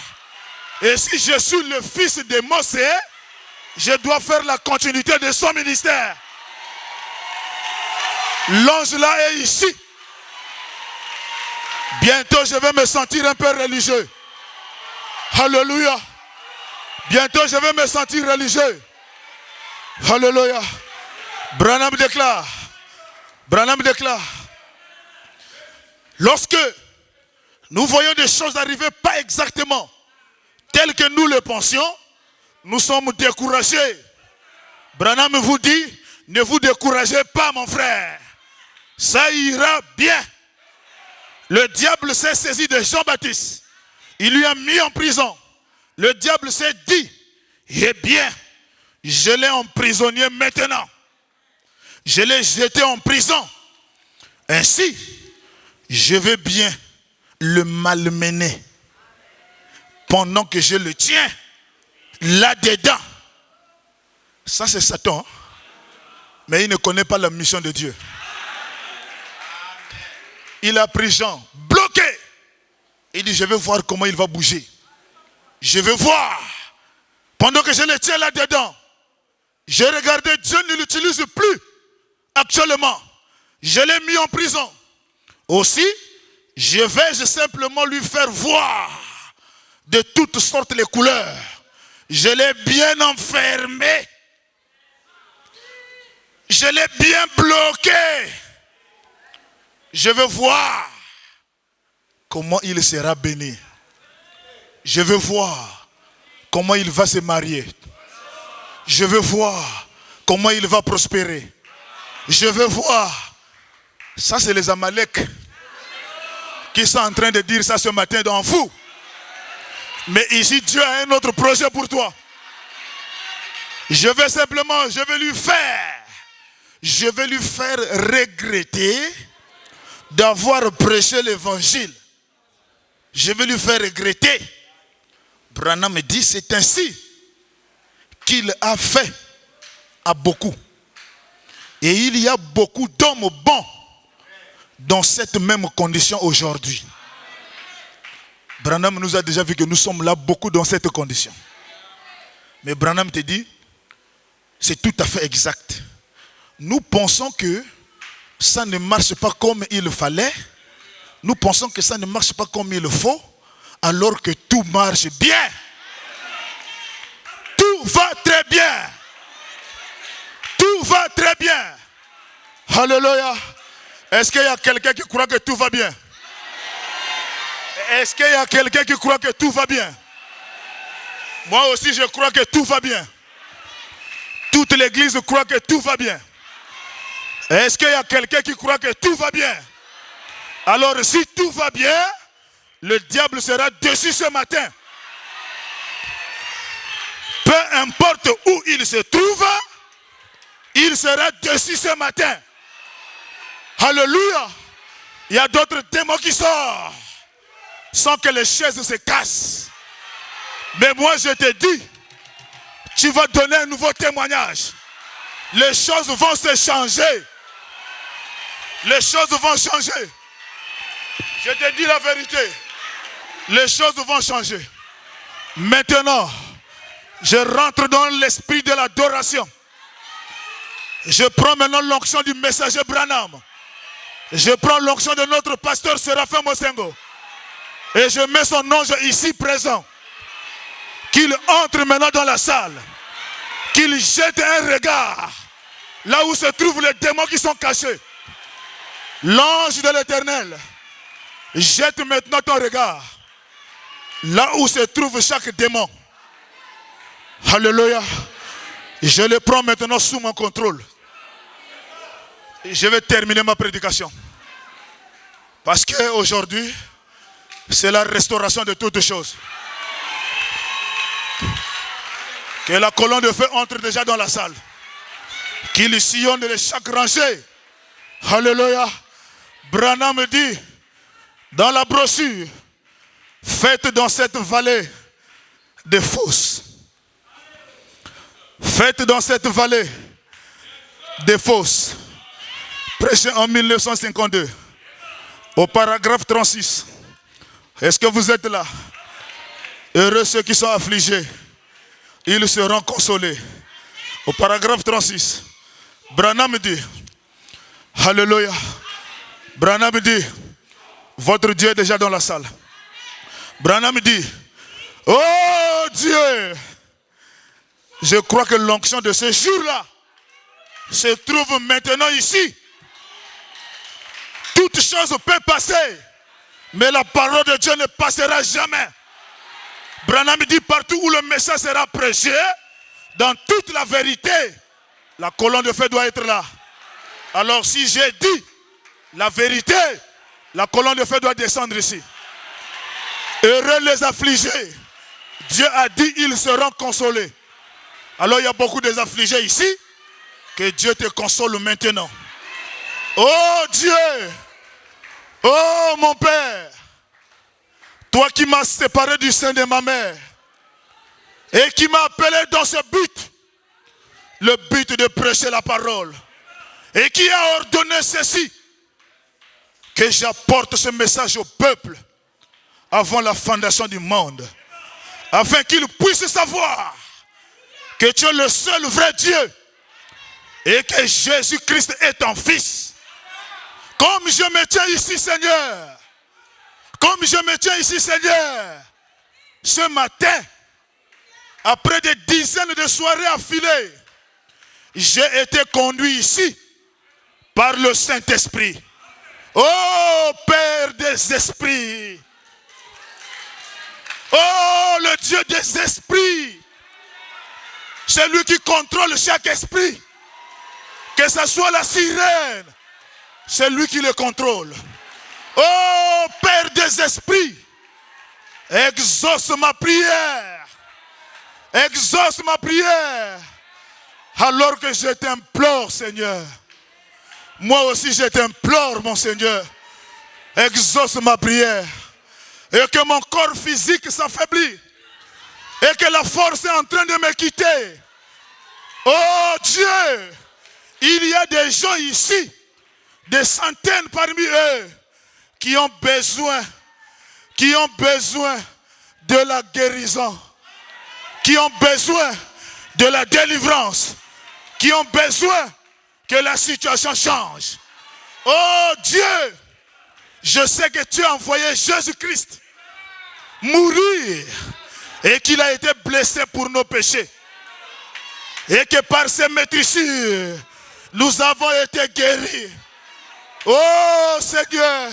Et si je suis le fils de Mosée, je dois faire la continuité de son ministère. L'ange là est ici. Bientôt je vais me sentir un peu religieux. Alléluia. Bientôt je vais me sentir religieux. Alléluia. Branham déclare. Branham déclare. Lorsque nous voyons des choses arriver pas exactement telles que nous le pensions, nous sommes découragés. Branham vous dit, ne vous découragez pas mon frère. Ça ira bien. Le diable s'est saisi de Jean-Baptiste. Il lui a mis en prison. Le diable s'est dit, eh bien, je l'ai emprisonné maintenant. Je l'ai jeté en prison. Ainsi, je vais bien le malmener pendant que je le tiens là-dedans. Ça c'est Satan. Mais il ne connaît pas la mission de Dieu. Il a pris Jean, bloqué. Il dit, je vais voir comment il va bouger. Je vais voir. Pendant que je le tiens là-dedans, j'ai regardé, Dieu ne l'utilise plus actuellement. Je l'ai mis en prison. Aussi, je vais simplement lui faire voir de toutes sortes les couleurs. Je l'ai bien enfermé. Je l'ai bien bloqué. Je veux voir comment il sera béni. Je veux voir comment il va se marier. Je veux voir comment il va prospérer. Je veux voir. Ça, c'est les Amalek qui sont en train de dire ça ce matin dans vous. Mais ici, Dieu a un autre projet pour toi. Je vais lui faire regretter d'avoir prêché l'évangile. Je vais lui faire regretter. Branham me dit, c'est ainsi qu'il a fait à beaucoup. Et il y a beaucoup d'hommes bons dans cette même condition aujourd'hui. Branham nous a déjà vu que nous sommes là beaucoup dans cette condition. Mais Branham te dit, c'est tout à fait exact. Nous pensons que ça ne marche pas comme il fallait. Nous pensons que ça ne marche pas comme il faut, alors que tout marche bien. Tout va très bien. Tout va très bien. Alléluia. Est-ce qu'il y a quelqu'un qui croit que tout va bien? Est-ce qu'il y a quelqu'un qui croit que tout va bien? Moi aussi, je crois que tout va bien. Toute l'église croit que tout va bien. Est-ce qu'il y a quelqu'un qui croit que tout va bien? Alors, si tout va bien, le diable sera dessus ce matin. Peu importe où il se trouve, il sera dessus ce matin. Alléluia. Il y a d'autres démons qui sortent sans que les chaises se cassent. Mais moi, je te dis, tu vas donner un nouveau témoignage. Les choses vont se changer. Les choses vont changer. Je te dis la vérité. Les choses vont changer. Maintenant, je rentre dans l'esprit de l'adoration. Je prends maintenant l'onction du messager Branham. Je prends l'onction de notre pasteur Séraphin Mosengo. Et je mets son ange ici présent. Qu'il entre maintenant dans la salle. Qu'il jette un regard là où se trouvent les démons qui sont cachés. L'ange de l'Éternel jette maintenant ton regard là où se trouve chaque démon. Alléluia. Je le prends maintenant sous mon contrôle. Je vais terminer ma prédication. Parce qu'aujourd'hui, c'est la restauration de toutes choses. Que la colonne de feu entre déjà dans la salle. Qu'il sillonne de chaque rangée. Alléluia. Branham dit, dans la brochure, faites dans cette vallée des fosses. Faites dans cette vallée des fosses. Prêché en 1952. Au paragraphe 36. Est-ce que vous êtes là? Heureux ceux qui sont affligés. Ils seront consolés. Au paragraphe 36. Branham dit. Alléluia. Branham dit. Votre Dieu est déjà dans la salle. Branham dit. Oh Dieu. Je crois que l'onction de ce jour-là se trouve maintenant ici. Toute chose peut passer, mais la parole de Dieu ne passera jamais. Branham dit partout où le message sera prêché, dans toute la vérité, la colonne de feu doit être là. Alors si j'ai dit la vérité, la colonne de feu doit descendre ici. Heureux les affligés. Dieu a dit ils seront consolés. Alors il y a beaucoup des affligés ici. Que Dieu te console maintenant. Oh Dieu. Oh mon Père. Toi qui m'as séparé du sein de ma mère. Et qui m'as appelé dans ce but. Le but de prêcher la parole. Et qui a ordonné ceci. Que j'apporte ce message au peuple. Avant la fondation du monde. Afin qu'il puisse savoir. Que tu es le seul vrai Dieu. Et que Jésus-Christ est ton Fils. Comme je me tiens ici, Seigneur. Comme je me tiens ici, Seigneur. Ce matin, après des dizaines de soirées affilées, j'ai été conduit ici par le Saint-Esprit. Oh, Père des esprits. Oh, le Dieu des esprits. C'est lui qui contrôle chaque esprit. Que ce soit la sirène, c'est lui qui le contrôle. Oh, Père des esprits, exauce ma prière. Exauce ma prière. Alors que je t'implore, Seigneur. Moi aussi, je t'implore, mon Seigneur. Exauce ma prière. Et que mon corps physique s'affaiblit. Et que la force est en train de me quitter. Oh Dieu, il y a des gens ici, des centaines parmi eux, qui ont besoin de la guérison, qui ont besoin de la délivrance, qui ont besoin que la situation change. Oh Dieu, je sais que tu as envoyé Jésus-Christ mourir et qu'il a été blessé pour nos péchés. Et que par ses meurtrissures, nous avons été guéris. Oh Seigneur,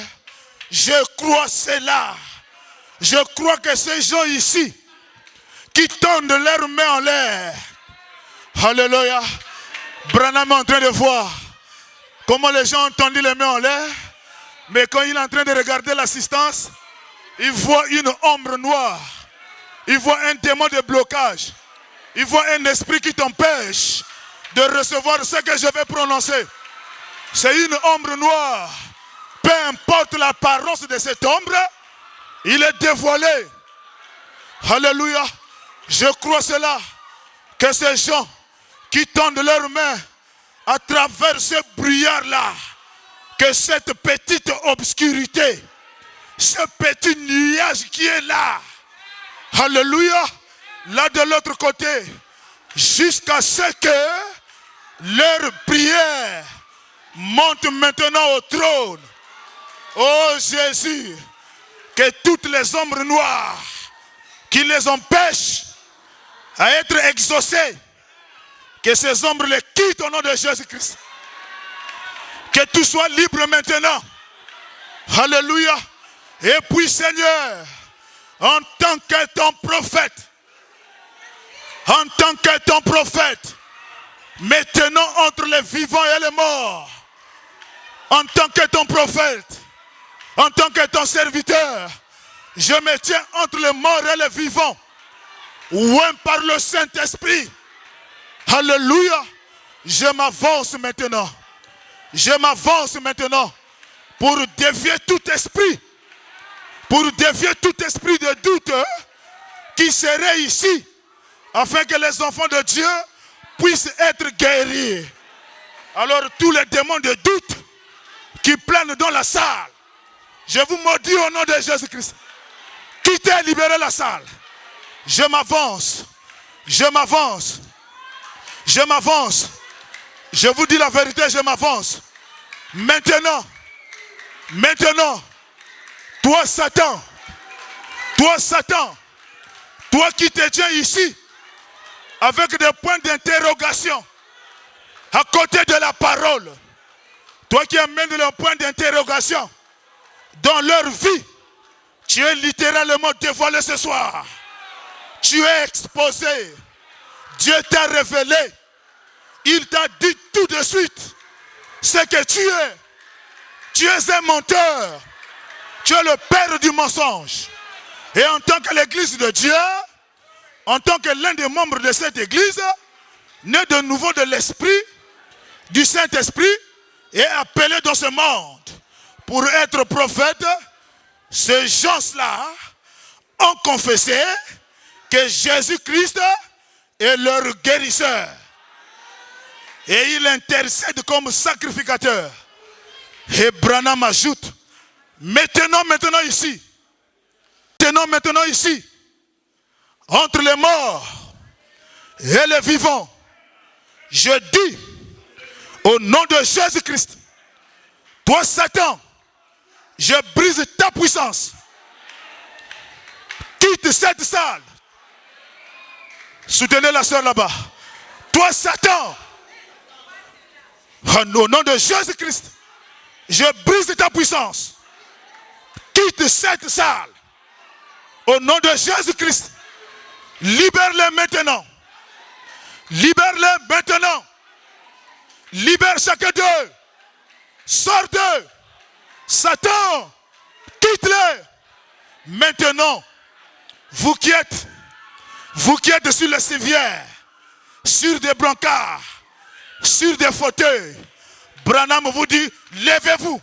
je crois cela. Je crois que ces gens ici qui tendent leurs mains en l'air. Alléluia. Branham est en train de voir comment les gens ont tendu les mains en l'air. Mais quand il est en train de regarder l'assistance, il voit une ombre noire. Il voit un démon de blocage. Il voit un esprit qui t'empêche de recevoir ce que je vais prononcer. C'est une ombre noire. Peu importe l'apparence de cette ombre, il est dévoilé. Alléluia. Je crois cela, que ces gens qui tendent leurs mains à travers ce brouillard-là, que cette petite obscurité, ce petit nuage qui est là, alléluia, là de l'autre côté, jusqu'à ce que leur prière monte maintenant au trône. Oh Jésus, que toutes les ombres noires qui les empêchent à être exaucés, que ces ombres les quittent au nom de Jésus-Christ. Que tout soit libre maintenant. Alléluia. Et puis Seigneur, en tant que ton prophète, maintenant entre les vivants et les morts, en tant que ton prophète, en tant que ton serviteur, je me tiens entre les morts et les vivants, oint par le Saint-Esprit. Alléluia. Je m'avance maintenant. Je m'avance maintenant pour dévier tout esprit de doute qui serait ici, afin que les enfants de Dieu puissent être guéris. Alors tous les démons de doute qui planent dans la salle, je vous maudis au nom de Jésus-Christ. Quittez et libérez la salle. Je m'avance. Je m'avance. Je m'avance. Je vous dis la vérité, je m'avance. Maintenant, toi Satan, toi qui te tiens ici, avec des points d'interrogation, à côté de la parole, toi qui amènes les points d'interrogation dans leur vie, tu es littéralement dévoilé ce soir. Tu es exposé. Dieu t'a révélé. Il t'a dit tout de suite ce que tu es. Tu es un menteur. Tu es le père du mensonge. Et en tant que l'église de Dieu, en tant que l'un des membres de cette église, né de nouveau de l'esprit, du Saint-Esprit, et appelé dans ce monde pour être prophète, ces gens-là ont confessé que Jésus-Christ est leur guérisseur. Et il intercède comme sacrificateur. Et Branham ajoute, maintenant ici, entre les morts et les vivants, je dis, au nom de Jésus-Christ, toi Satan, je brise ta puissance. Quitte cette salle. Soutenez la soeur là-bas. Toi Satan, Au nom de Jésus-Christ, je brise ta puissance. Quitte cette salle. Au nom de Jésus-Christ, libère-les maintenant. Libère-les maintenant. Libère chacun d'eux. Sors d'eux. Satan, quitte-les. Maintenant, vous qui êtes sur les civières, sur des brancards, sur des fauteuils, Branham vous dit, levez-vous.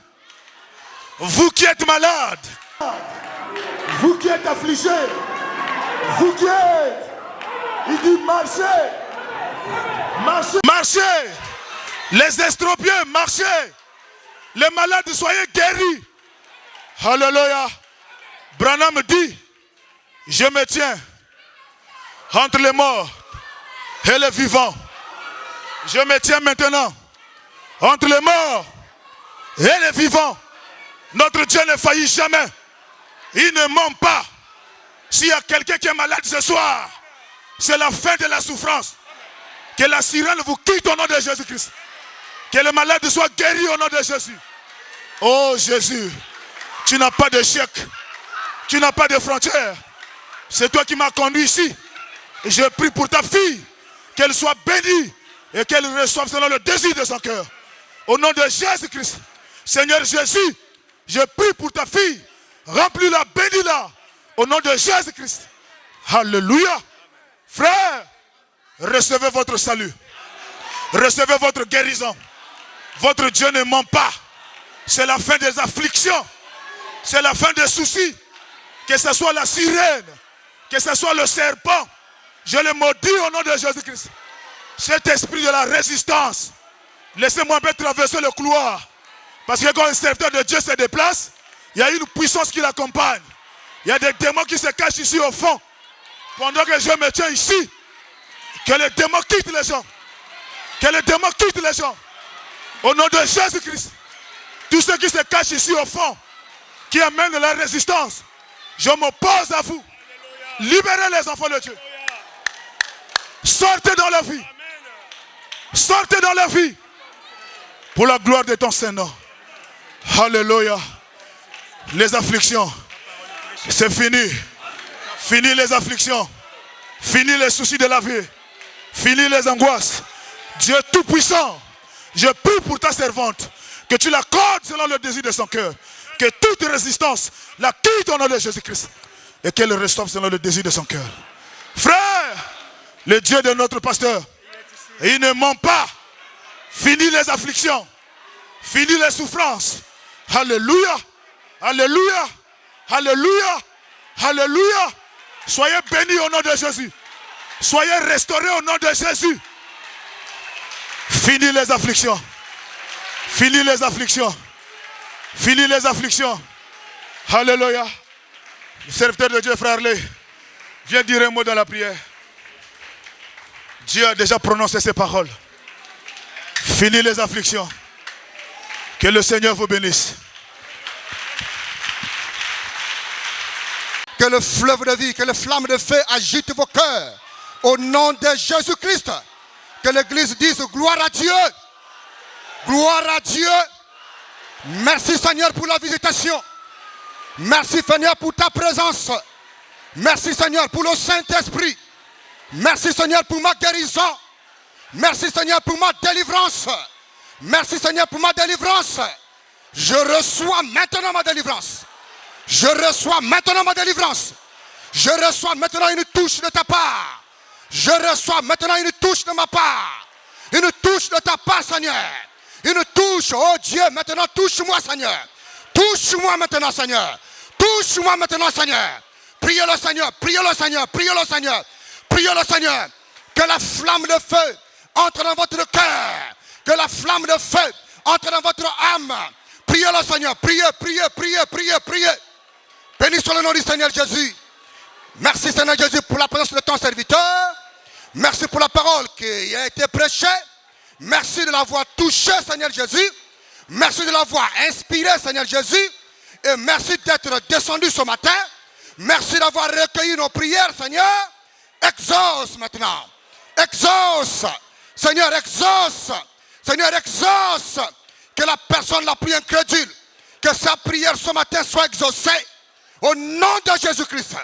Vous qui êtes malade, vous qui êtes affligé, vous qui êtes, il dit marchez, marchez, marchez, les estropiés, marchez, les malades soyez guéris. Alléluia. Branham dit, je me tiens entre les morts et les vivants. Je me tiens maintenant entre les morts et les vivants. Notre Dieu ne faillit jamais. Il ne ment pas. S'il y a quelqu'un qui est malade ce soir, c'est la fin de la souffrance. Que la sirène vous quitte au nom de Jésus-Christ. Que le malade soit guéri au nom de Jésus. Oh Jésus, tu n'as pas de chèque. Tu n'as pas de frontières. C'est toi qui m'as conduit ici. Et je prie pour ta fille, qu'elle soit bénie et qu'elle reçoive selon le désir de son cœur. Au nom de Jésus-Christ, Seigneur Jésus, je prie pour ta fille. Remplis-la, bénis-la. Au nom de Jésus-Christ. Alléluia. Frère, recevez votre salut. Recevez votre guérison. Votre Dieu ne ment pas. C'est la fin des afflictions. C'est la fin des soucis. Que ce soit la sirène, que ce soit le serpent, je le maudis au nom de Jésus-Christ. Cet esprit de la résistance, laissez-moi bien traverser le couloir. Parce que quand un serviteur de Dieu se déplace, il y a une puissance qui l'accompagne. Il y a des démons qui se cachent ici au fond. Pendant que je me tiens ici, que les démons quittent les gens. Que les démons quittent les gens. Au nom de Jésus-Christ. Tous ceux qui se cachent ici au fond, qui amènent la résistance, je m'oppose à vous. Libérez les enfants de Dieu. Sortez dans la vie. Sortez dans la vie. Pour la gloire de ton Saint-Nom. Alléluia. Les afflictions. C'est fini. Fini les afflictions. Fini les soucis de la vie. Fini les angoisses. Dieu Tout-Puissant. Je prie pour ta servante. Que tu l'accordes selon le désir de son cœur. Que toute résistance la quitte au nom de Jésus-Christ. Et qu'elle reçoive selon le désir de son cœur. Frère, le Dieu de notre pasteur, il ne ment pas. Fini les afflictions. Fini les souffrances. Alléluia. Alléluia. Alléluia. Alléluia. Soyez bénis au nom de Jésus. Soyez restaurés au nom de Jésus. Fini les afflictions. Fini les afflictions. Fini les afflictions. Alléluia. Le serviteur de Dieu, frère Lé, viens dire un mot dans la prière. Dieu a déjà prononcé ces paroles. Fini les afflictions. Que le Seigneur vous bénisse. Que le fleuve de vie, que les flammes de feu agitent vos cœurs. Au nom de Jésus-Christ. Que l'Église dise gloire à Dieu. Gloire à Dieu. Merci Seigneur pour la visitation. Merci Seigneur pour ta présence. Merci Seigneur pour le Saint-Esprit. Merci Seigneur pour ma guérison. Merci Seigneur pour ma délivrance. Merci Seigneur pour ma délivrance. Je reçois maintenant ma délivrance. Je reçois maintenant ma délivrance. Je reçois maintenant une touche de ta part. Je reçois maintenant une touche de ma part. Une touche de ta part, Seigneur. Une touche, oh Dieu, maintenant touche-moi, Seigneur. Touche-moi maintenant, Seigneur. Touche-moi maintenant, Seigneur. Priez le Seigneur, priez le Seigneur, priez le Seigneur. Priez le Seigneur. Que la flamme de feu entre dans votre cœur. Que la flamme de feu entre dans votre âme. Priez le Seigneur, priez, priez, priez, priez, priez. Béni soit le nom du Seigneur Jésus. Merci Seigneur Jésus pour la présence de ton serviteur. Merci pour la parole qui a été prêchée. Merci de l'avoir touché, Seigneur Jésus. Merci de l'avoir inspiré, Seigneur Jésus. Et merci d'être descendu ce matin. Merci d'avoir recueilli nos prières, Seigneur. Exauce maintenant. Exauce. Seigneur, exauce. Seigneur, exauce que la personne la plus incrédule, que sa prière ce matin soit exaucée au nom de Jésus-Christ.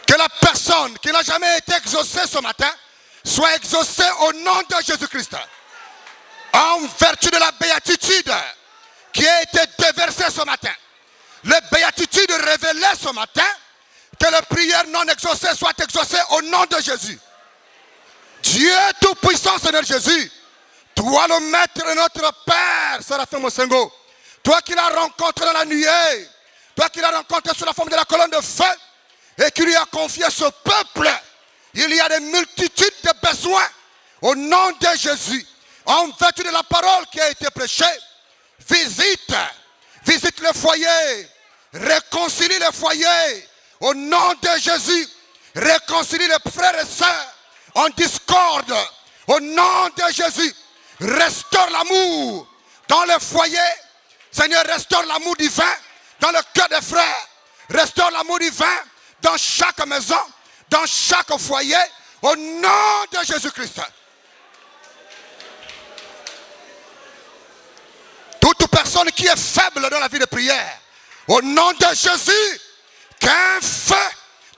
Que la personne qui n'a jamais été exaucée ce matin soit exaucée au nom de Jésus-Christ. En vertu de la béatitude qui a été déversée ce matin. Les béatitudes révélées ce matin, que les prières non exaucées soient exaucées au nom de Jésus. Dieu Tout-Puissant, Seigneur Jésus, toi le Maître et notre Père, Séraphin Mosengo, toi qui l'as rencontré dans la nuée, toi qui l'as rencontré sous la forme de la colonne de feu, et qui lui a confié ce peuple, il y a des multitudes de besoins au nom de Jésus. En vertu de la parole qui a été prêchée, visite les foyers, réconcilie les foyers au nom de Jésus, réconcilie les frères et sœurs en discorde au nom de Jésus, restaure l'amour dans les foyers. Seigneur, restaure l'amour divin dans le cœur des frères, restaure l'amour divin dans chaque maison, dans chaque foyer, au nom de Jésus-Christ. Toute personne qui est faible dans la vie de prière, au nom de Jésus, qu'un feu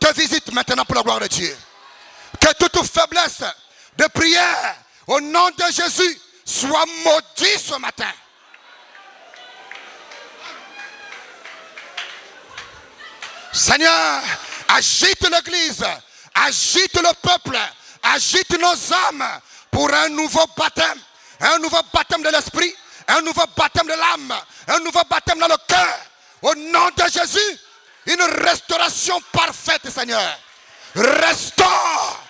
te visite maintenant pour la gloire de Dieu. Que toute faiblesse de prière, au nom de Jésus, soit maudite ce matin. Seigneur, agite l'Église, agite le peuple, agite nos âmes pour un nouveau baptême de l'esprit, un nouveau baptême de l'âme, un nouveau baptême dans le cœur. Au nom de Jésus, une restauration parfaite, Seigneur. Restaure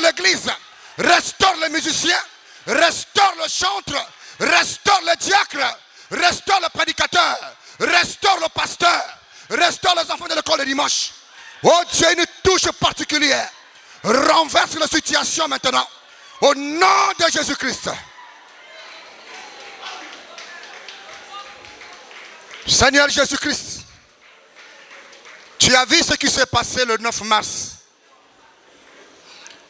l'Église, restaure les musiciens, restaure le chantre, restaure le diacre, restaure le prédicateur, restaure le pasteur, restaure les enfants de l'école le dimanche. Oh Dieu, une touche particulière. Renverse la situation maintenant. Au nom de Jésus-Christ. Seigneur Jésus-Christ, tu as vu ce qui s'est passé le 9 mars.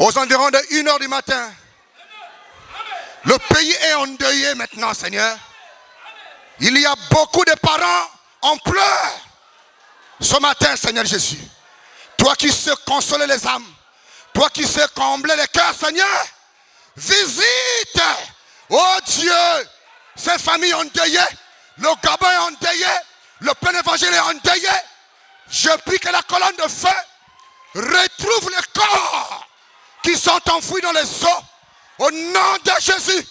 Aux environs de 1h du matin. Le pays est endeuillé maintenant, Seigneur. Il y a beaucoup de parents en pleurs. Ce matin, Seigneur Jésus, toi qui sais consoler les âmes, toi qui sais combler les cœurs, Seigneur, visite, oh Dieu, ces familles endeuillées, le Gabon est endeuillé, le plein évangile est endeuillé. Je prie que la colonne de feu retrouve les corps qui sont enfouis dans les eaux. Au nom de Jésus,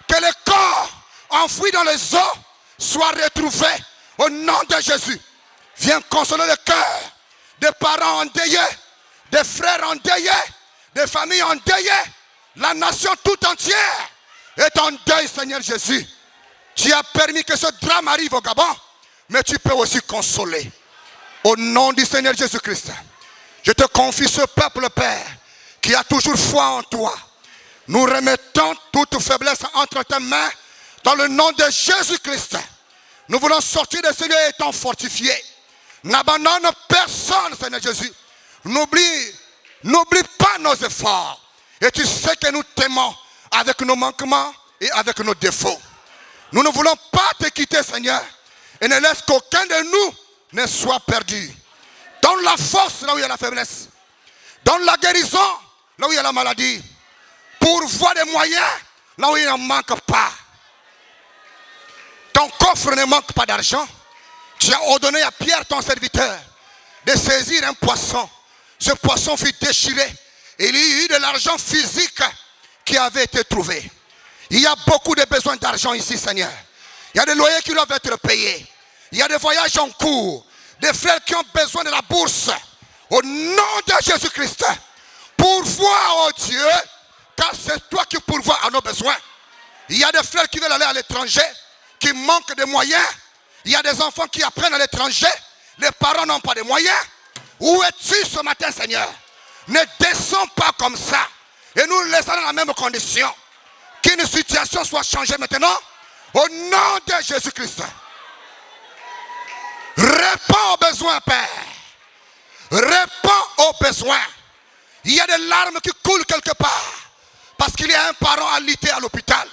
que les corps enfouis dans les eaux soient retrouvés. Au nom de Jésus, viens consoler le cœur des parents endeuillés, des frères endeuillés, des familles endeuillées. La nation tout entière est en deuil, Seigneur Jésus. Tu as permis que ce drame arrive au Gabon, mais tu peux aussi consoler. Au nom du Seigneur Jésus-Christ, je te confie ce peuple, Père, qui a toujours foi en toi. Nous remettons toute faiblesse entre tes mains dans le nom de Jésus-Christ. Nous voulons sortir de ce lieu étant fortifiés. N'abandonne personne, Seigneur Jésus. N'oublie pas nos efforts. Et tu sais que nous t'aimons avec nos manquements et avec nos défauts. Nous ne voulons pas te quitter, Seigneur. Et ne laisse qu'aucun de nous ne soit perdu. Donne la force là où il y a la faiblesse. Donne la guérison là où il y a la maladie. Pourvoie des moyens là où il n'en manque pas. Ton coffre ne manque pas d'argent. Tu as ordonné à Pierre, ton serviteur, de saisir un poisson. Ce poisson fut déchiré. Et il y a eu de l'argent physique qui avait été trouvé. Il y a beaucoup de besoins d'argent ici, Seigneur. Il y a des loyers qui doivent être payés. Il y a des voyages en cours. Des frères qui ont besoin de la bourse. Au nom de Jésus-Christ, pourvois, oh Dieu, car c'est toi qui pourvois à nos besoins. Il y a des frères qui veulent aller à l'étranger, qui manquent de moyens. Il y a des enfants qui apprennent à l'étranger. Les parents n'ont pas de moyens. Où es-tu ce matin, Seigneur? Ne descends pas comme ça. Et nous laissons dans la même condition. Qu'une situation soit changée maintenant. Au nom de Jésus-Christ. Réponds aux besoins, Père. Réponds aux besoins. Il y a des larmes qui coulent quelque part. Parce qu'il y a un parent alité à l'hôpital.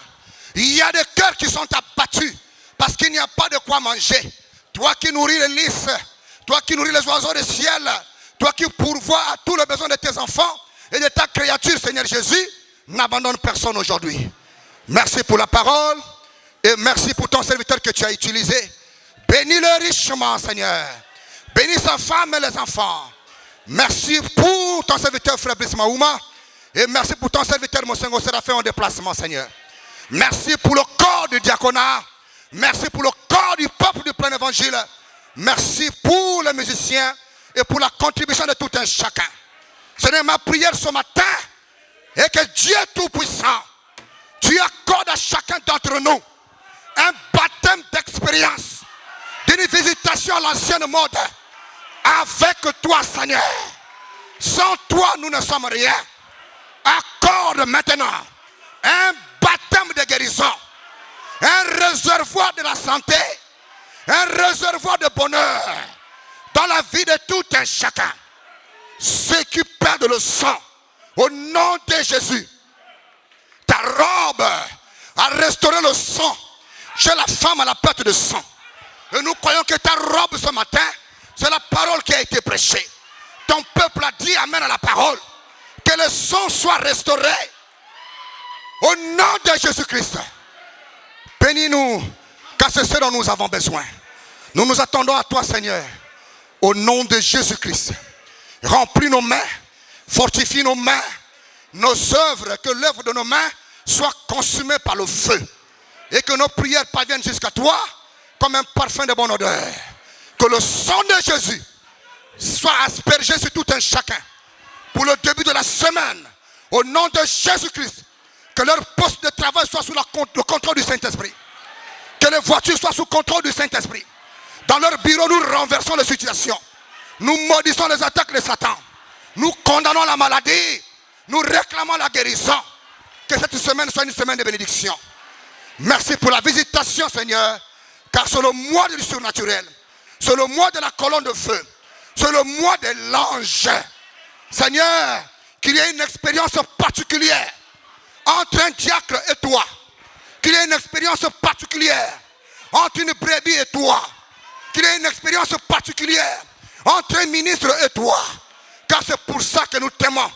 Il y a des cœurs qui sont abattus. Parce qu'il n'y a pas de quoi manger. Toi qui nourris les lys, toi qui nourris les oiseaux du ciel, toi qui pourvois à tous les besoins de tes enfants et de ta créature, Seigneur Jésus, n'abandonne personne aujourd'hui. Merci pour la parole et merci pour ton serviteur que tu as utilisé. Bénis-le richement, Seigneur. Bénis sa femme et les enfants. Merci pour ton serviteur, frère Brice Maouma. Et merci pour ton serviteur, mon Seigneur Séraphin, en déplacement, Seigneur. Merci pour le corps du diaconat. Merci pour le corps du peuple du plein évangile. Merci pour les musiciens et pour la contribution de tout un chacun. Seigneur, ma prière ce matin est que Dieu Tout-Puissant, tu accordes à chacun d'entre nous un baptême d'expérience, d'une visitation à l'ancienne mode. Avec toi, Seigneur. Sans toi, nous ne sommes rien. Accorde maintenant un baptême de guérison, un réservoir de la santé, un réservoir de bonheur dans la vie de tout un chacun. Ceux qui perdent le sang, au nom de Jésus, ta robe a restauré le sang chez la femme à la perte de sang. Et nous croyons que ta robe ce matin, c'est la parole qui a été prêchée. Ton peuple a dit amen à la parole. Que le sang soit restauré. Au nom de Jésus-Christ. Bénis-nous, car c'est ce dont nous avons besoin. Nous nous attendons à toi, Seigneur. Au nom de Jésus-Christ. Remplis nos mains. Fortifie nos mains. Nos œuvres, que l'œuvre de nos mains soit consumée par le feu. Et que nos prières parviennent jusqu'à toi comme un parfum de bonne odeur. Que le sang de Jésus soit aspergé sur tout un chacun. Pour le début de la semaine, au nom de Jésus-Christ, que leur poste de travail soit sous le contrôle du Saint-Esprit. Que les voitures soient sous contrôle du Saint-Esprit. Dans leur bureau, nous renversons les situations. Nous maudissons les attaques de Satan. Nous condamnons la maladie. Nous réclamons la guérison. Que cette semaine soit une semaine de bénédiction. Merci pour la visitation, Seigneur, car c'est le mois du surnaturel. C'est le mois de la colonne de feu. C'est le mois de l'ange. Seigneur, qu'il y ait une expérience particulière entre un diacre et toi. Qu'il y ait une expérience particulière entre une brebis et toi. Qu'il y ait une expérience particulière entre un ministre et toi. Car c'est pour ça que nous t'aimons.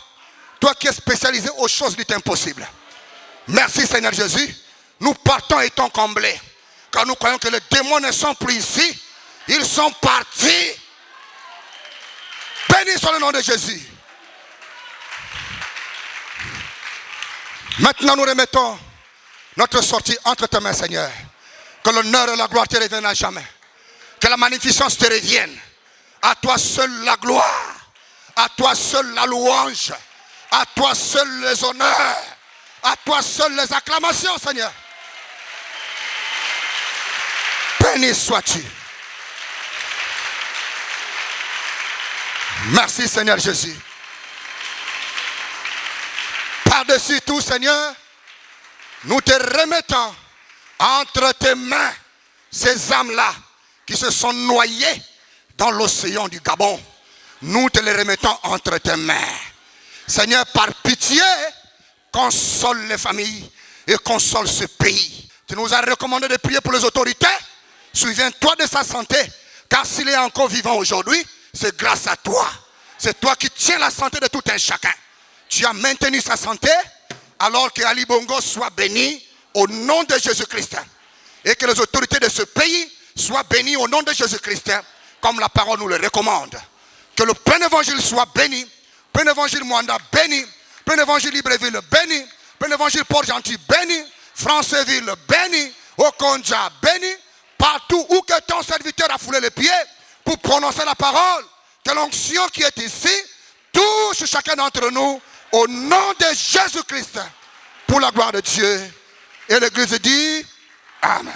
Toi qui es spécialisé aux choses dites impossibles. Merci Seigneur Jésus. Nous partons étant comblés. Car nous croyons que les démons ne sont plus ici. Ils sont partis. Béni soit le nom de Jésus. Maintenant nous remettons notre sortie entre tes mains, Seigneur. Que l'honneur et la gloire te reviennent à jamais. Que la magnificence te revienne. À toi seul la gloire. À toi seul la louange. À toi seul les honneurs. À toi seul les acclamations, Seigneur. Béni sois-tu. Merci Seigneur Jésus. Par-dessus tout, Seigneur, nous te remettons entre tes mains ces âmes-là qui se sont noyées dans l'océan du Gabon. Nous te les remettons entre tes mains. Seigneur, par pitié, console les familles et console ce pays. Tu nous as recommandé de prier pour les autorités. Souviens-toi de sa santé, car s'il est encore vivant aujourd'hui, c'est grâce à toi. C'est toi qui tiens la santé de tout un chacun. Tu as maintenu sa santé alors que Ali Bongo soit béni au nom de Jésus-Christ. Et que les autorités de ce pays soient bénies au nom de Jésus-Christ, comme la parole nous le recommande. Que le plein évangile soit béni. Plein évangile Mwanda béni. Plein évangile Libreville béni. Plein évangile Port-Gentil béni. Franceville béni. Okonja béni. Partout où que ton serviteur a foulé les pieds pour prononcer la parole, que l'onction qui est ici touche chacun d'entre nous au nom de Jésus-Christ pour la gloire de Dieu. Et l'Église dit Amen.